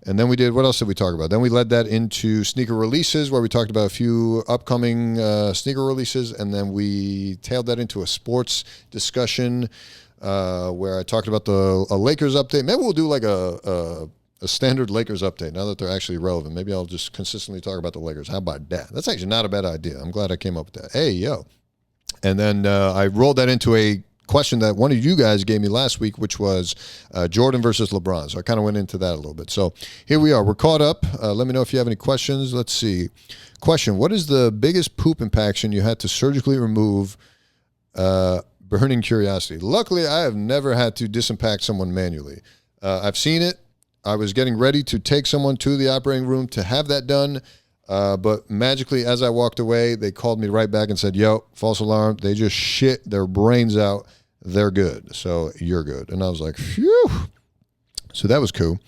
And then we did, what else did we talk about? Then we led that into sneaker releases, where we talked about a few upcoming sneaker releases. And then we tailed that into a sports discussion where I talked about a Lakers update. Maybe we'll do like a standard Lakers update now that they're actually relevant. Maybe I'll just consistently talk about the Lakers. How about that? That's actually not a bad idea. I'm glad I came up with that. Hey, yo. And then I rolled that into a question that one of you guys gave me last week, which was Jordan versus LeBron. So I kind of went into that a little bit. So here we are. We're caught up. Let me know if you have any questions. Let's see. Question: what is the biggest poop impaction you had to surgically remove? Burning curiosity. Luckily, I have never had to disimpact someone manually. I've seen it. I was getting ready to take someone to the operating room to have that done. But magically, as I walked away, they called me right back and said, yo, false alarm. They just shit their brains out. They're good. So you're good. And I was like, phew. So that was cool.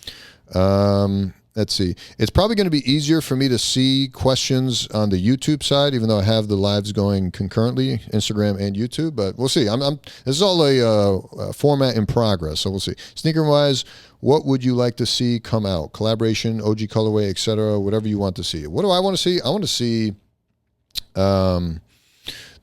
Let's see. It's probably going to be easier for me to see questions on the YouTube side, even though I have the lives going concurrently, Instagram and YouTube. But we'll see. This is all a format in progress. So we'll see. Sneaker-wise, what would you like to see come out? Collaboration, OG colorway, etc. Whatever you want to see. What do I want to see? I want to see the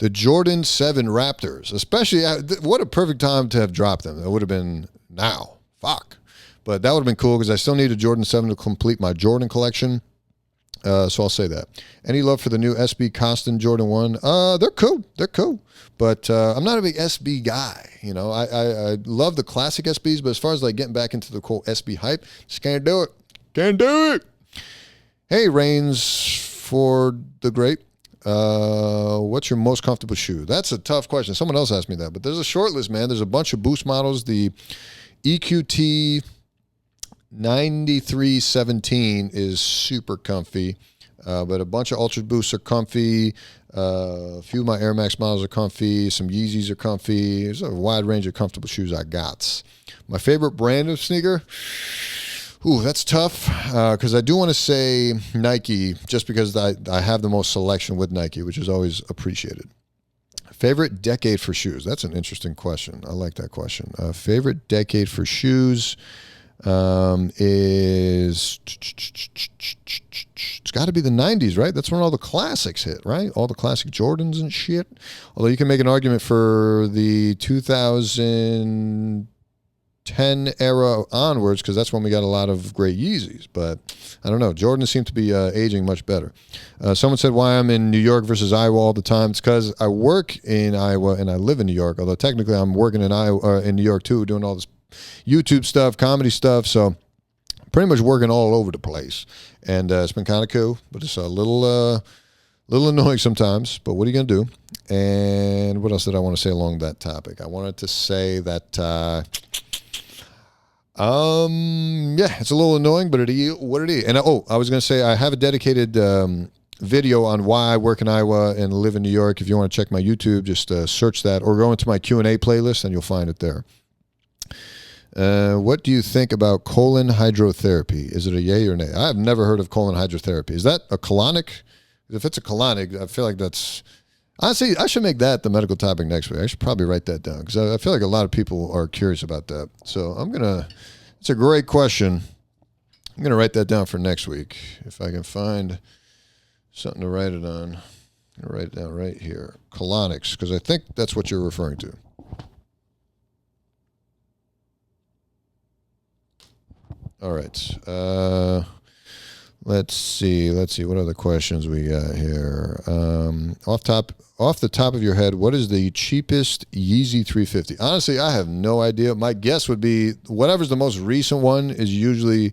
Jordan 7 Raptors. Especially, what a perfect time to have dropped them. It would have been now. Fuck. But that would have been cool because I still need a Jordan 7 to complete my Jordan collection. So I'll say that. Any love for the new SB Costin Jordan 1? They're cool. They're cool. But I'm not a big SB guy. You know, I love the classic SBs, but as far as like getting back into the cool SB hype, just can't do it. Can't do it. Hey, Reigns for the Great. What's your most comfortable shoe? That's a tough question. Someone else asked me that. But there's a short list, man. There's a bunch of Boost models. The EQT 9317 is super comfy, but a bunch of Ultra Boosts are comfy. A few of my Air Max models are comfy. Some Yeezys are comfy. There's a wide range of comfortable shoes I got. My favorite brand of sneaker? Ooh, that's tough because I do want to say Nike just because I have the most selection with Nike, which is always appreciated. Favorite decade for shoes? That's an interesting question. I like that question. Favorite decade for shoes is it's got to be the 90s, right? That's when all the classics hit, right? All the classic Jordans and shit. Although you can make an argument for the 2010 era onwards because that's when we got a lot of great Yeezys. But I don't know. Jordans seem to be aging much better. Someone said why I'm in New York versus Iowa all the time. It's because I work in Iowa and I live in New York. Although technically I'm working in Iowa, in New York too, doing all this YouTube stuff, comedy stuff. So pretty much working all over the place. And it's been kind of cool, but it's a little annoying sometimes. But what are you going to do? And what else did I want to say along that topic? I wanted to say that, it's a little annoying, but what it is. And I was going to say I have a dedicated video on why I work in Iowa and live in New York. If you want to check my YouTube, just search that or go into my Q&A playlist and you'll find it there. What do you think about colon hydrotherapy? Is it a yay or nay? I have never heard of colon hydrotherapy. Is that a colonic? If it's a colonic, I feel like that's... Honestly, I should make that the medical topic next week. I should probably write that down because I feel like a lot of people are curious about that. So it's a great question. I'm going to write that down for next week. If I can find something to write it on, I'm going to write it down right here. Colonics, because I think that's what you're referring to. All right. Let's see. What other questions we got here? Off the top of your head, what is the cheapest Yeezy 350? Honestly, I have no idea. My guess would be whatever's the most recent one is usually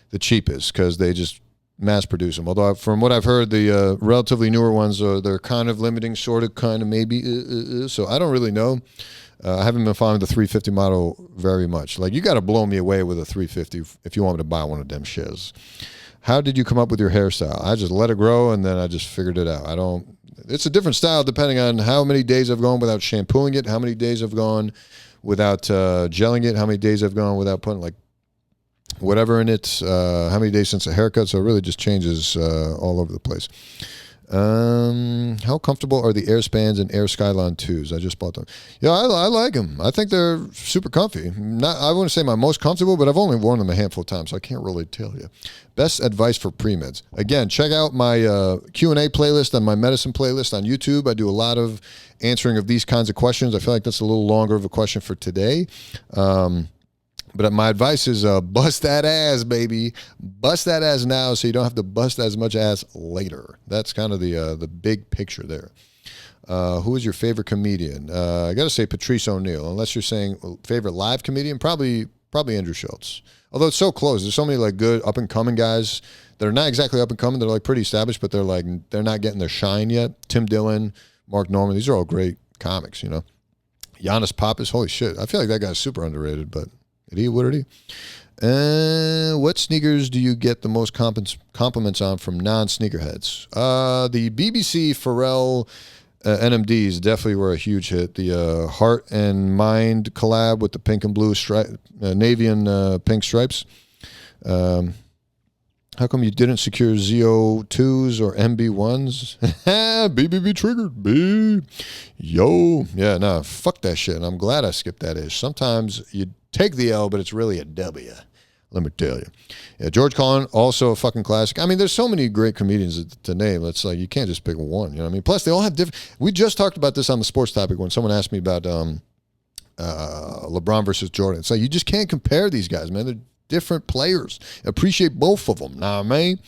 the cheapest because they just mass produce them. Although from what I've heard, the relatively newer ones, they're kind of limiting, sort of, kind of, maybe. So I don't really know. I haven't been following the 350 model very much. Like, you got to blow me away with a 350 if you want me to buy one of them shiz. How did you come up with your hairstyle? I just let it grow, and then I just figured it out. It's a different style depending on how many days I've gone without shampooing it, how many days I've gone without gelling it, how many days I've gone without putting, like, whatever in it, how many days since a haircut. So it really just changes all over the place. How comfortable are the Airspans and Air Skylon 2s? I just bought them. Yeah, I like them. I think they're super comfy. I wouldn't say my most comfortable, but I've only worn them a handful of times, so I can't really tell you. Best advice for pre-meds. Again, check out my Q&A playlist and my medicine playlist on YouTube. I do a lot of answering of these kinds of questions. I feel like that's a little longer of a question for today. But my advice is bust that ass, baby. Bust that ass now so you don't have to bust as much ass later. That's kind of the big picture there. Who is your favorite comedian? I got to say Patrice O'Neal. Unless you're saying favorite live comedian, probably Andrew Schultz. Although it's so close. There's so many like good up-and-coming guys that are not exactly up-and-coming. They're like pretty established, but they're not getting their shine yet. Tim Dillon, Mark Norman. These are all great comics, you know. Giannis Pappas. Holy shit. I feel like that guy's super underrated, but... What sneakers do you get the most compliments on from non-sneakerheads? The BBC Pharrell NMDs definitely were a huge hit. The Heart and Mind collab with the pink and blue navy and pink stripes. How come you didn't secure ZO2s or MB1s? BBB triggered, B. Yo. Yeah, no, fuck that shit. And I'm glad I skipped that ish. Sometimes you take the L, but it's really a W. Let me tell you. Yeah, George Carlin, also a fucking classic. I mean, there's so many great comedians to name. It's like you can't just pick one. You know what I mean? Plus, they all have different... We just talked about this on the sports topic when someone asked me about LeBron versus Jordan. It's like you just can't compare these guys, man. They're different players. Appreciate both of them. Nah, man.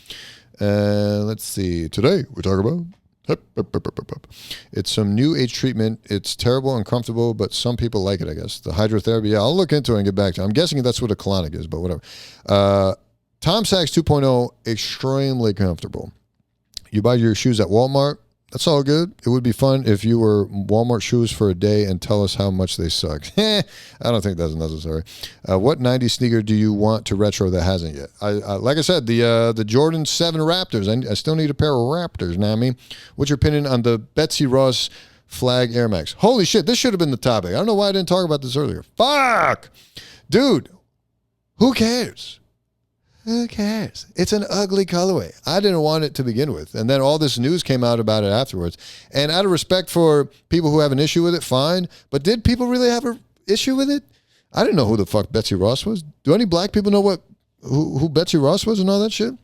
Let's see. Today, we talk about... It's some new age treatment. It's terrible and uncomfortable, but some people like it, I guess. The hydrotherapy, yeah, I'll look into it and get back to it. I'm guessing that's what a colonic is, but whatever. Tom Sachs 2.0, extremely comfortable. You buy your shoes at Walmart, that's all good. It would be fun if you were Walmart shoes for a day and tell us how much they suck. I don't think that's necessary. What 90s sneaker do you want to retro that hasn't yet? Like I said, the Jordan 7 Raptors. I still need a pair of Raptors, know what I mean? What's your opinion on the Betsy Ross Flag Air Max? Holy shit, this should have been the topic. I don't know why I didn't talk about this earlier. Fuck! Dude, who cares? Who cares? It's an ugly colorway. I didn't want it to begin with. And then all this news came out about it afterwards. And out of respect for people who have an issue with it, fine. But did people really have an issue with it? I didn't know who the fuck Betsy Ross was. Do any black people know who Betsy Ross was and all that shit?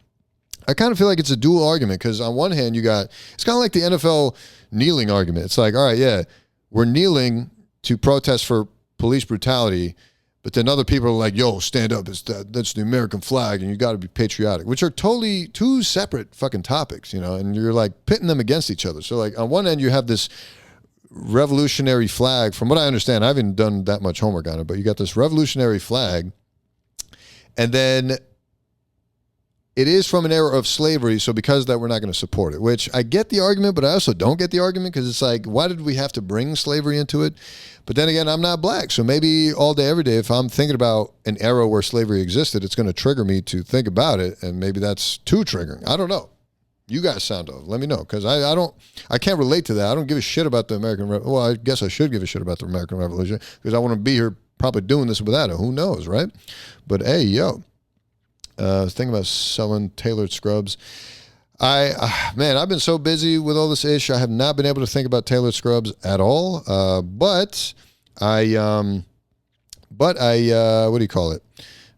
I kind of feel like it's a dual argument because on one hand, it's kind of like the NFL kneeling argument. It's like, all right, yeah, we're kneeling to protest for police brutality. But then other people are like, yo, stand up. That's the American flag, and you got to be patriotic, which are totally two separate fucking topics, you know, and you're like pitting them against each other. So, like, on one end, you have this revolutionary flag. From what I understand, I haven't done that much homework on it, but you got this revolutionary flag, and then it is from an era of slavery, so because of that, we're not going to support it, which I get the argument, but I also don't get the argument because it's like, why did we have to bring slavery into it? But then again, I'm not black, so maybe all day, every day, if I'm thinking about an era where slavery existed, it's going to trigger me to think about it, and maybe that's too triggering. I don't know. You guys sound off. Let me know, because I can't relate to that. I don't give a shit about the American Revolution. Well, I guess I should give a shit about the American Revolution because I want to be here probably doing this without it. Who knows, right? But hey, yo. I was thinking about selling tailored scrubs. I've been so busy with all this ish. I have not been able to think about tailored scrubs at all. But I what do you call it?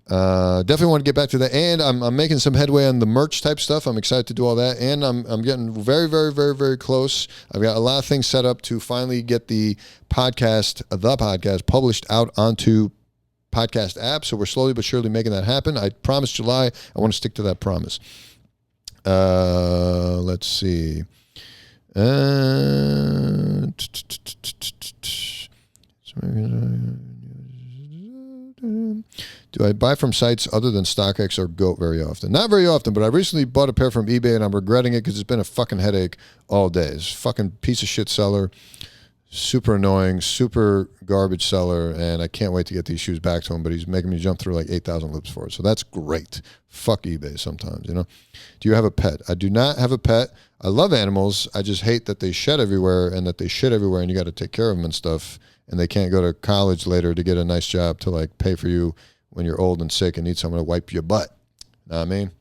Definitely want to get back to that. And I'm making some headway on the merch type stuff. I'm excited to do all that. And I'm getting very, very, very, very close. I've got a lot of things set up to finally get the podcast published out onto podcast app. So we're slowly but surely making that happen. I promised July. I want to stick to that promise. Let's see. Do I buy from sites other than StockX or Goat very often? Not very often, but I recently bought a pair from eBay and I'm regretting it because it's been a fucking headache all day. It's a fucking piece of shit seller. Super annoying, super garbage seller, and I can't wait to get these shoes back to him, but he's making me jump through like 8,000 loops for it. So that's great. Fuck eBay sometimes, you know. Do you have a pet? I do not have a pet. I love animals. I just hate that they shed everywhere and that they shit everywhere and you got to take care of them and stuff, and they can't go to college later to get a nice job to like pay for you when you're old and sick and need someone to wipe your butt. Know what I mean?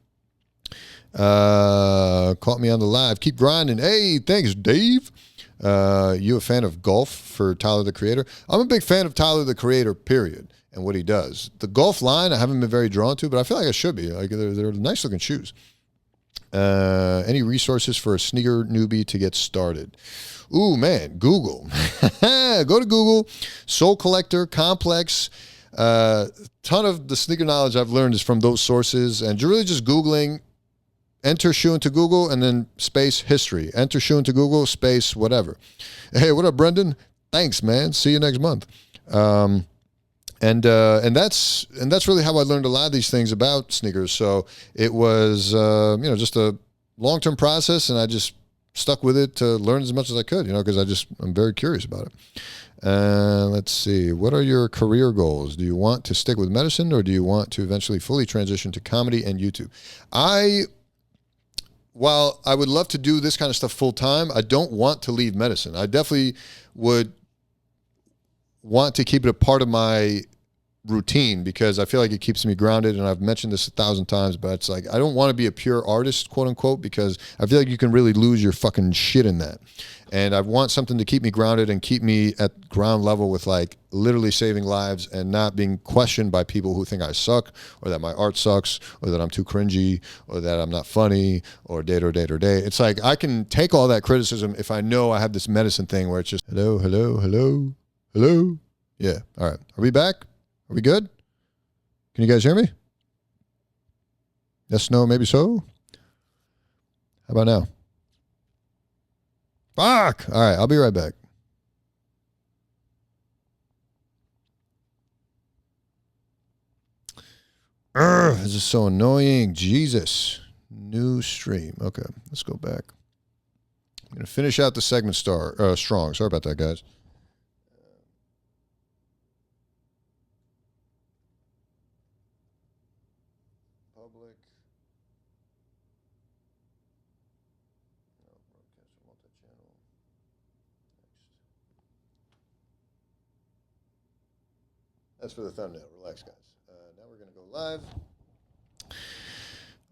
Caught me on the live. Keep grinding. Hey, thanks, Dave. You a fan of golf for Tyler, the Creator? I'm a big fan of Tyler, the Creator, period, and what he does. The golf line, I haven't been very drawn to, but I feel like I should be. Like they're nice looking shoes. Any resources for a sneaker newbie to get started? Ooh, man, Google. Go to Google. Soul Collector, Complex. Ton of the sneaker knowledge I've learned is from those sources, and you're really just Googling. Enter shoe into Google and then space history. Enter shoe into Google, space whatever. Hey, what up, Brendan? Thanks, man. See you next month. And that's really how I learned a lot of these things about sneakers. So it was just a long-term process, and I just stuck with it to learn as much as I could, because I'm very curious about it. Let's see. What are your career goals? Do you want to stick with medicine, or do you want to eventually fully transition to comedy and YouTube? While I would love to do this kind of stuff full time, I don't want to leave medicine. I definitely would want to keep it a part of my routine because I feel like it keeps me grounded, and I've mentioned this 1,000 times, but it's like I don't want to be a pure artist, quote unquote, because I feel like you can really lose your fucking shit in that. And I want something to keep me grounded and keep me at ground level with like literally saving lives and not being questioned by people who think I suck or that my art sucks or that I'm too cringy or that I'm not funny or day. It's like I can take all that criticism if I know I have this medicine thing where it's just hello. Yeah. All right. Are we back? Are we good? Can you guys hear me? Yes, no, maybe so. How about now? Fuck. All right, I'll be right back. This is so annoying. Jesus. New stream. Okay, let's go back. I'm going to finish out the segment strong. Sorry about that, guys. Public. Broadcast multi-channel. Next. That's for the thumbnail. Relax, guys. Now we're going to go live.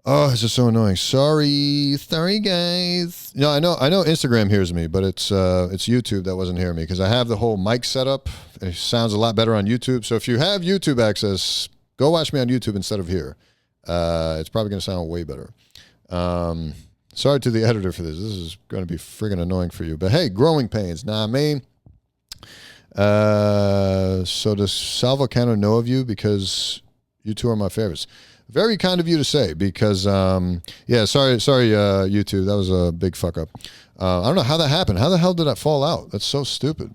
Oh, this is so annoying. Sorry, guys. No, I know Instagram hears me, but it's YouTube that wasn't hearing me because I have the whole mic set up. It sounds a lot better on YouTube. So if you have YouTube access, go watch me on YouTube instead of here. It's probably going to sound way better. Sorry to the editor for this. This is going to be friggin' annoying for you. But hey, growing pains. Nah, I mean. So does Sal Volcano know of you because you two are my favorites? Very kind of you to say because, sorry, YouTube. That was a big fuck up. I don't know how that happened. How the hell did that fall out? That's so stupid.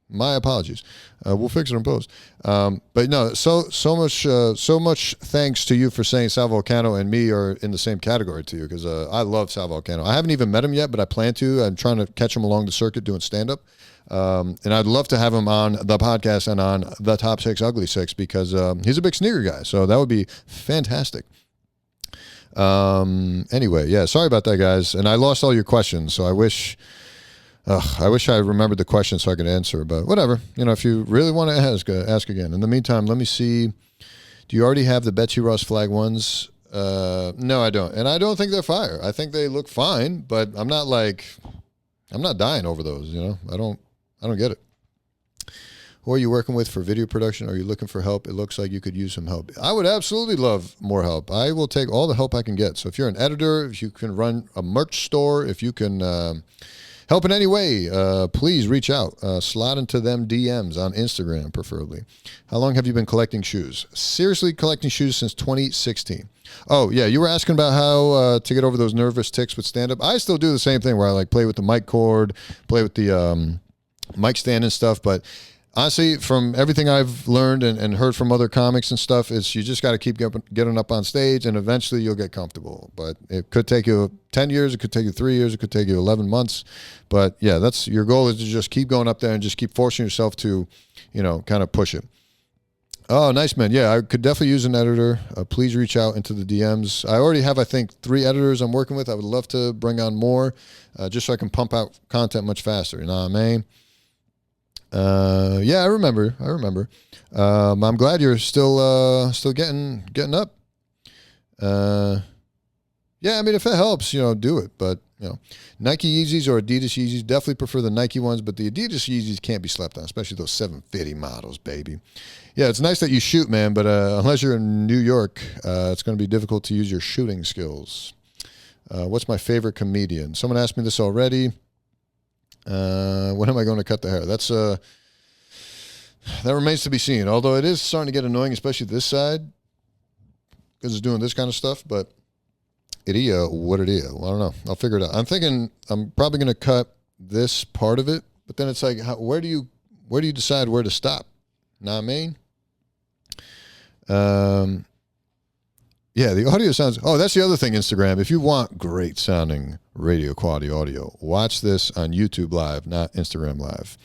My apologies. We'll fix it in post. But no, so much thanks to you for saying Sal Vulcano and me are in the same category to you because I love Sal Vulcano. I haven't even met him yet, but I plan to. I'm trying to catch him along the circuit doing stand-up. And I'd love to have him on the podcast and on the Top 6 Ugly 6 because he's a big sneaker guy. So that would be fantastic. Anyway, yeah, sorry about that, guys. And I lost all your questions, so I wish I remembered the question so I could answer, but whatever. If you really want to ask again. In the meantime, let me see. Do you already have the Betsy Ross flag ones? No, I don't. And I don't think they're fire. I think they look fine, but I'm not dying over those, I don't get it. Who are you working with for video production? Are you looking for help? It looks like you could use some help. I would absolutely love more help. I will take all the help I can get. So if you're an editor, if you can run a merch store, if you can help in any way, please reach out. Slide into them DMs on Instagram, preferably. How long have you been collecting shoes? Seriously, collecting shoes since 2016. Oh, yeah, you were asking about how to get over those nervous tics with stand-up. I still do the same thing where I play with the mic cord, play with the mic stand and stuff, but honestly, from everything I've learned and heard from other comics and stuff, is you just got to keep getting up on stage, and eventually you'll get comfortable. But it could take you 10 years, it could take you 3 years, it could take you 11 months. But yeah, that's your goal, is to just keep going up there and just keep forcing yourself to, kind of push it. Oh, nice, man. Yeah, I could definitely use an editor. Please reach out into the DMs. I already have, I think, 3 editors I'm working with. I would love to bring on more just so I can pump out content much faster. You know what I mean? Yeah, I remember. I'm glad you're still getting up. Yeah, I mean, if it helps, do it. But, Nike Yeezys or Adidas Yeezys, definitely prefer the Nike ones, but the Adidas Yeezys can't be slept on, especially those 750 models, baby. Yeah, it's nice that you shoot, man, but unless you're in New York, it's going to be difficult to use your shooting skills. What's my favorite comedian? Someone asked me this already. When am I going to cut the hair? That remains to be seen. Although it is starting to get annoying, especially this side, because it's doing this kind of stuff. But it is what it is. Well, I don't know. I'll figure it out. I'm thinking I'm probably going to cut this part of it, but then it's like, where do you decide where to stop? Know what I mean? Yeah, the audio sounds... Oh, that's the other thing, Instagram. If you want great sounding radio quality audio, watch this on YouTube Live, not Instagram Live.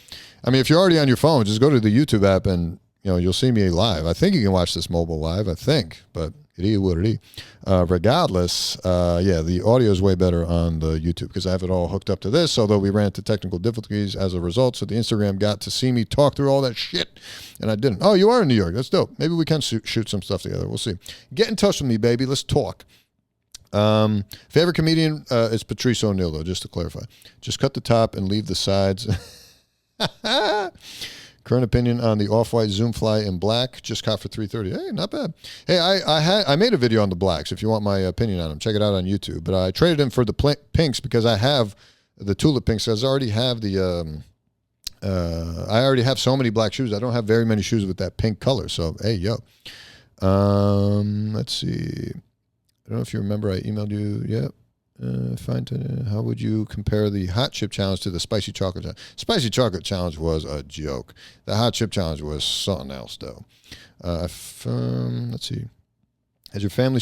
I mean, if you're already on your phone, just go to the YouTube app and, you'll see me live. I think you can watch this mobile live, I think, but it is what it is. Regardless, yeah, the audio is way better on the YouTube because I have it all hooked up to this, although we ran into technical difficulties as a result, so the Instagram got to see me talk through all that shit, and I didn't. Oh, you are in New York. That's dope. Maybe we can shoot some stuff together. We'll see. Get in touch with me, baby. Let's talk. Favorite comedian is Patrice O'Neal, though, just to clarify. Just cut the top and leave the sides. Current opinion on the Off-White Zoom Fly in black. Just caught for $330. Hey, not bad. Hey, I made a video on the blacks. If you want my opinion on them, check it out on YouTube. But I traded in for the pinks because I have the tulip pinks. Because I already have I already have so many black shoes. I don't have very many shoes with that pink color. So hey, yo. Let's see. I don't know if you remember. I emailed you. Yep. How would you compare the hot chip challenge to the spicy chocolate challenge? Spicy chocolate challenge was a joke. The hot chip challenge was something else, though. Let's see. Has your family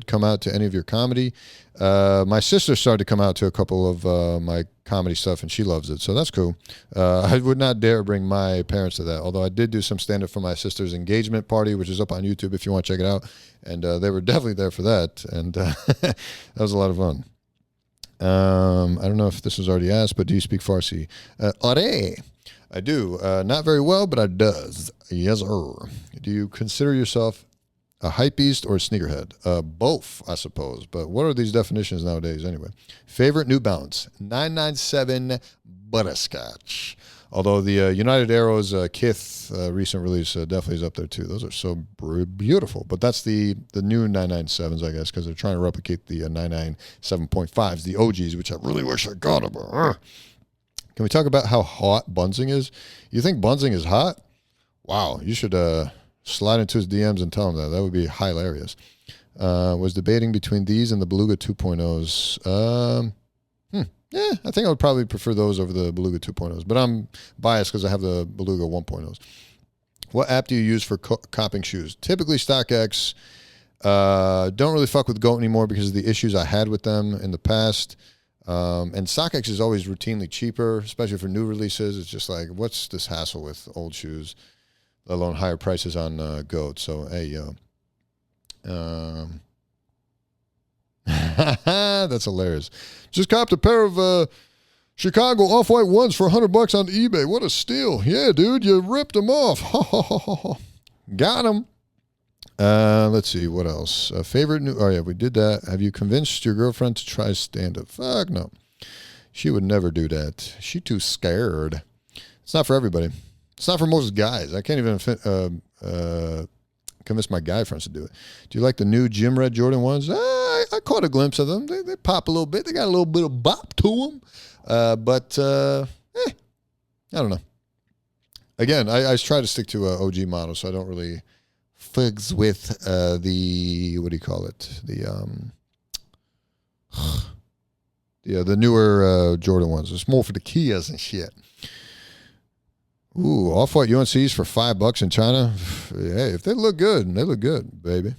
come out to any of your comedy? My sister started to come out to a couple of my comedy stuff, and she loves it, so that's cool. I would not dare bring my parents to that, although I did do some stand-up for my sister's engagement party, which is up on YouTube if you want to check it out, and they were definitely there for that, and that was a lot of fun. I don't know if this was already asked, but do you speak Farsi? Are. I do. Not very well, but I does. Yes, sir. Do you consider yourself a hypebeast or a sneakerhead? Both, I suppose. But what are these definitions nowadays anyway? Favorite New Balance? 997 Butterscotch. Although the United Arrows Kith recent release definitely is up there too. Those are so beautiful. But that's the new 997s, I guess, because they're trying to replicate the 997.5s, the OGs, which I really wish I got them. Can we talk about how hot Bunzing is? You think Bunzing is hot? Wow, you should slide into his DMs and tell him that. That would be hilarious. Was debating between these and the Beluga 2.0s. Yeah, I think I would probably prefer those over the Beluga 2.0s, but I'm biased because I have the Beluga 1.0s. What app do you use for copping shoes? Typically StockX. Don't really fuck with Goat anymore because of the issues I had with them in the past. And StockX is always routinely cheaper, especially for new releases. It's just like, what's this hassle with old shoes, let alone higher prices on Goat? So, hey, yo. That's hilarious. Just copped a pair of Chicago off-white ones for $100 on eBay. What a steal. Yeah, dude, you ripped them off. Got them. Let's see, what else? Favorite new... Oh, yeah, we did that. Have you convinced your girlfriend to try stand-up? Fuck no. She would never do that. She too scared. It's not for everybody. It's not for most guys. I can't even convince my guy friends to do it. Do you like the new Gym Red Jordan ones? I caught a glimpse of them. They pop a little bit. They got a little bit of bop to them. But I don't know. Again, I try to stick to OG models, so I don't really figs with the, what do you call it? The newer Jordan ones. It's more for the Kias and shit. Ooh, off-white UNCs for $5 in China. Hey, if they look good, they look good, baby.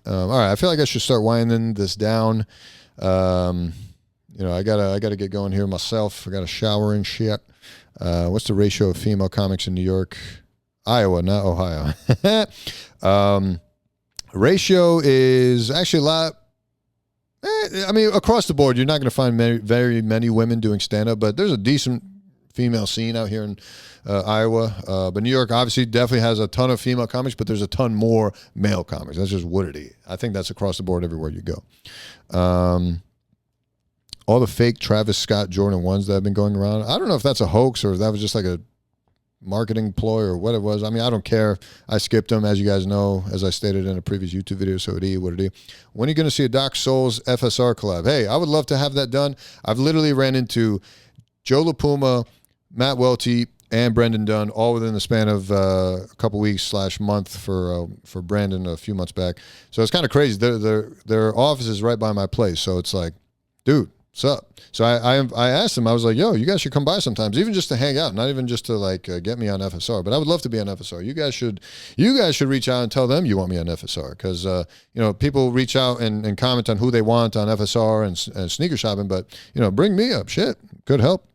All right, I feel like I should start winding this down. I gotta get going here myself. I got to shower and shit. What's the ratio of female comics in New York? Iowa, not Ohio. Ratio is actually a lot. Across the board, you're not going to find very many women doing stand-up, but there's a decent female scene out here in Iowa. But New York obviously definitely has a ton of female comics, but there's a ton more male comics. That's just what it is. I think that's across the board everywhere you go. All the fake Travis Scott Jordan 1s that have been going around, I don't know if that's a hoax or if that was just like a marketing ploy or what it was. I mean, I don't care. I skipped them, as you guys know, as I stated in a previous YouTube video, so it is what it is. When are you going to see a Doc Souls FSR collab? Hey, I would love to have that done. I've literally ran into Joe LaPuma, Matt Welty, and Brendan Dunn all within the span of a couple weeks / month for Brandon a few months back. So it's kind of crazy. Their office is right by my place, so it's like, dude, what's up? So I asked him, I was like, yo, you guys should come by sometimes, even just to hang out, not even just to like get me on FSR, but I would love to be on FSR. You guys should reach out and tell them you want me on FSR, because people reach out and comment on who they want on FSR and sneaker shopping, but bring me up. Shit, could help.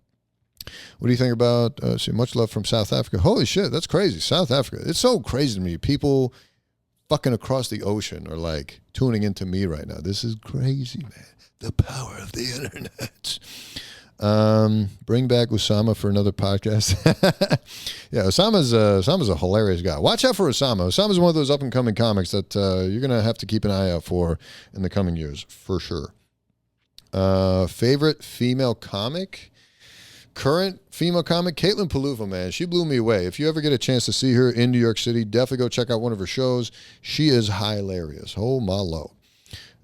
What do you think about much love from South Africa? Holy shit, that's crazy. South Africa. It's so crazy to me. People fucking across the ocean are like tuning into me right now. This is crazy, man. The power of the internet. Bring back Osama for another podcast. Yeah, Osama's a hilarious guy. Watch out for Osama. Osama's one of those up-and-coming comics that you're going to have to keep an eye out for in the coming years, for sure. Favorite female comic? Current female comic? Caitlin Paluva, man. She blew me away. If you ever get a chance to see her in New York City, definitely go check out one of her shows. She is hilarious. Oh, my low.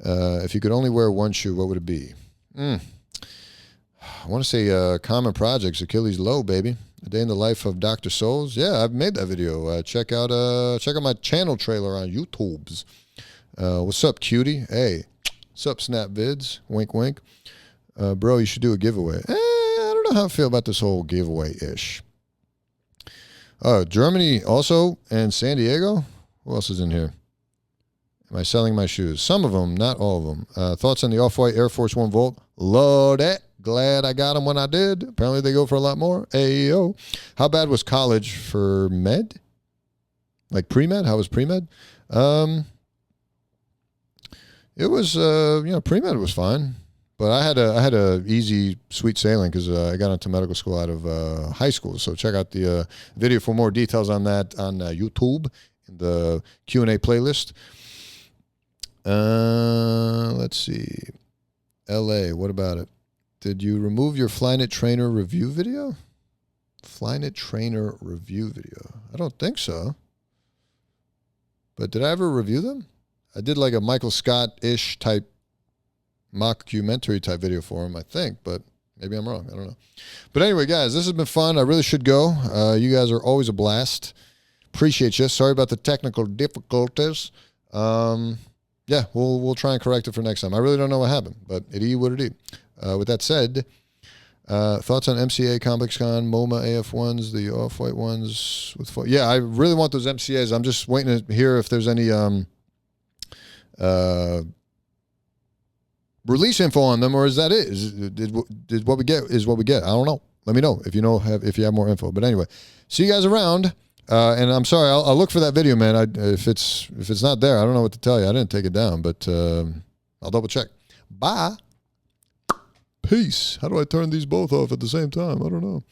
If you could only wear one shoe, what would it be? I want to say Common Projects, Achilles Low, baby. A Day in the Life of Dr. Souls. Yeah, I've made that video. Check out my channel trailer on YouTube's. What's up, cutie? Hey, what's up, Snap Vids? Wink, wink. Bro, you should do a giveaway. I don't know how I feel about this whole giveaway-ish. Germany also, and San Diego. Who else is in here? Am I selling my shoes? Some of them, not all of them. Thoughts on the Off-White Air Force One Volt? Love that. Glad I got them when I did. Apparently they go for a lot more. Ayo. How bad was college for med? Like pre-med? How was pre-med? It was, pre-med was fine. But I had a easy, sweet sailing because I got into medical school out of high school. So check out the video for more details on that on YouTube in the Q&A playlist. Let's see. LA, what about it? Did you remove your Flyknit Trainer review video? Flyknit Trainer review video. I don't think so. But did I ever review them? I did like a Michael Scott-ish type mockumentary type video for him, I think, but maybe I'm wrong. I don't know. But anyway, guys, this has been fun. I really should go. You guys are always a blast. Appreciate you. Sorry about the technical difficulties. yeah, we'll try and correct it for next time. I really don't know what happened, but it is what it is. With that said, thoughts on MCA, Complex Con, MoMA, AF1s, the off-white ones with yeah, I really want those MCAs. I'm just waiting to hear if there's any release info on them, or is that it? Did what we get is what we get? I don't know. Let me know if you you have more info. But anyway, see you guys around. And I'm sorry, I'll look for that video, man. If it's not there, I don't know what to tell you. I didn't take it down, but I'll double check. Bye. Peace. How do I turn these both off at the same time? I don't know.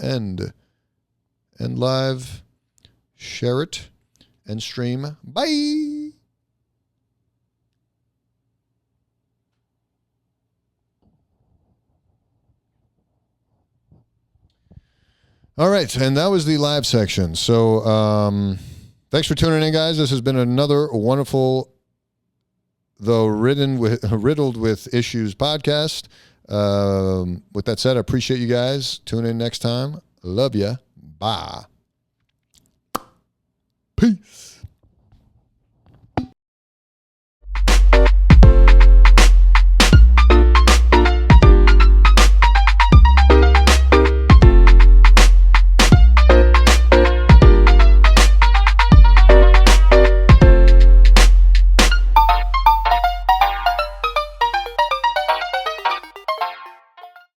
End live. Share it and stream. Bye. All right, and that was the live section. So thanks for tuning in, guys. This has been another wonderful, though riddled with issues podcast. With that said, I appreciate you guys. Tune in next time. Love ya. Bye. Peace.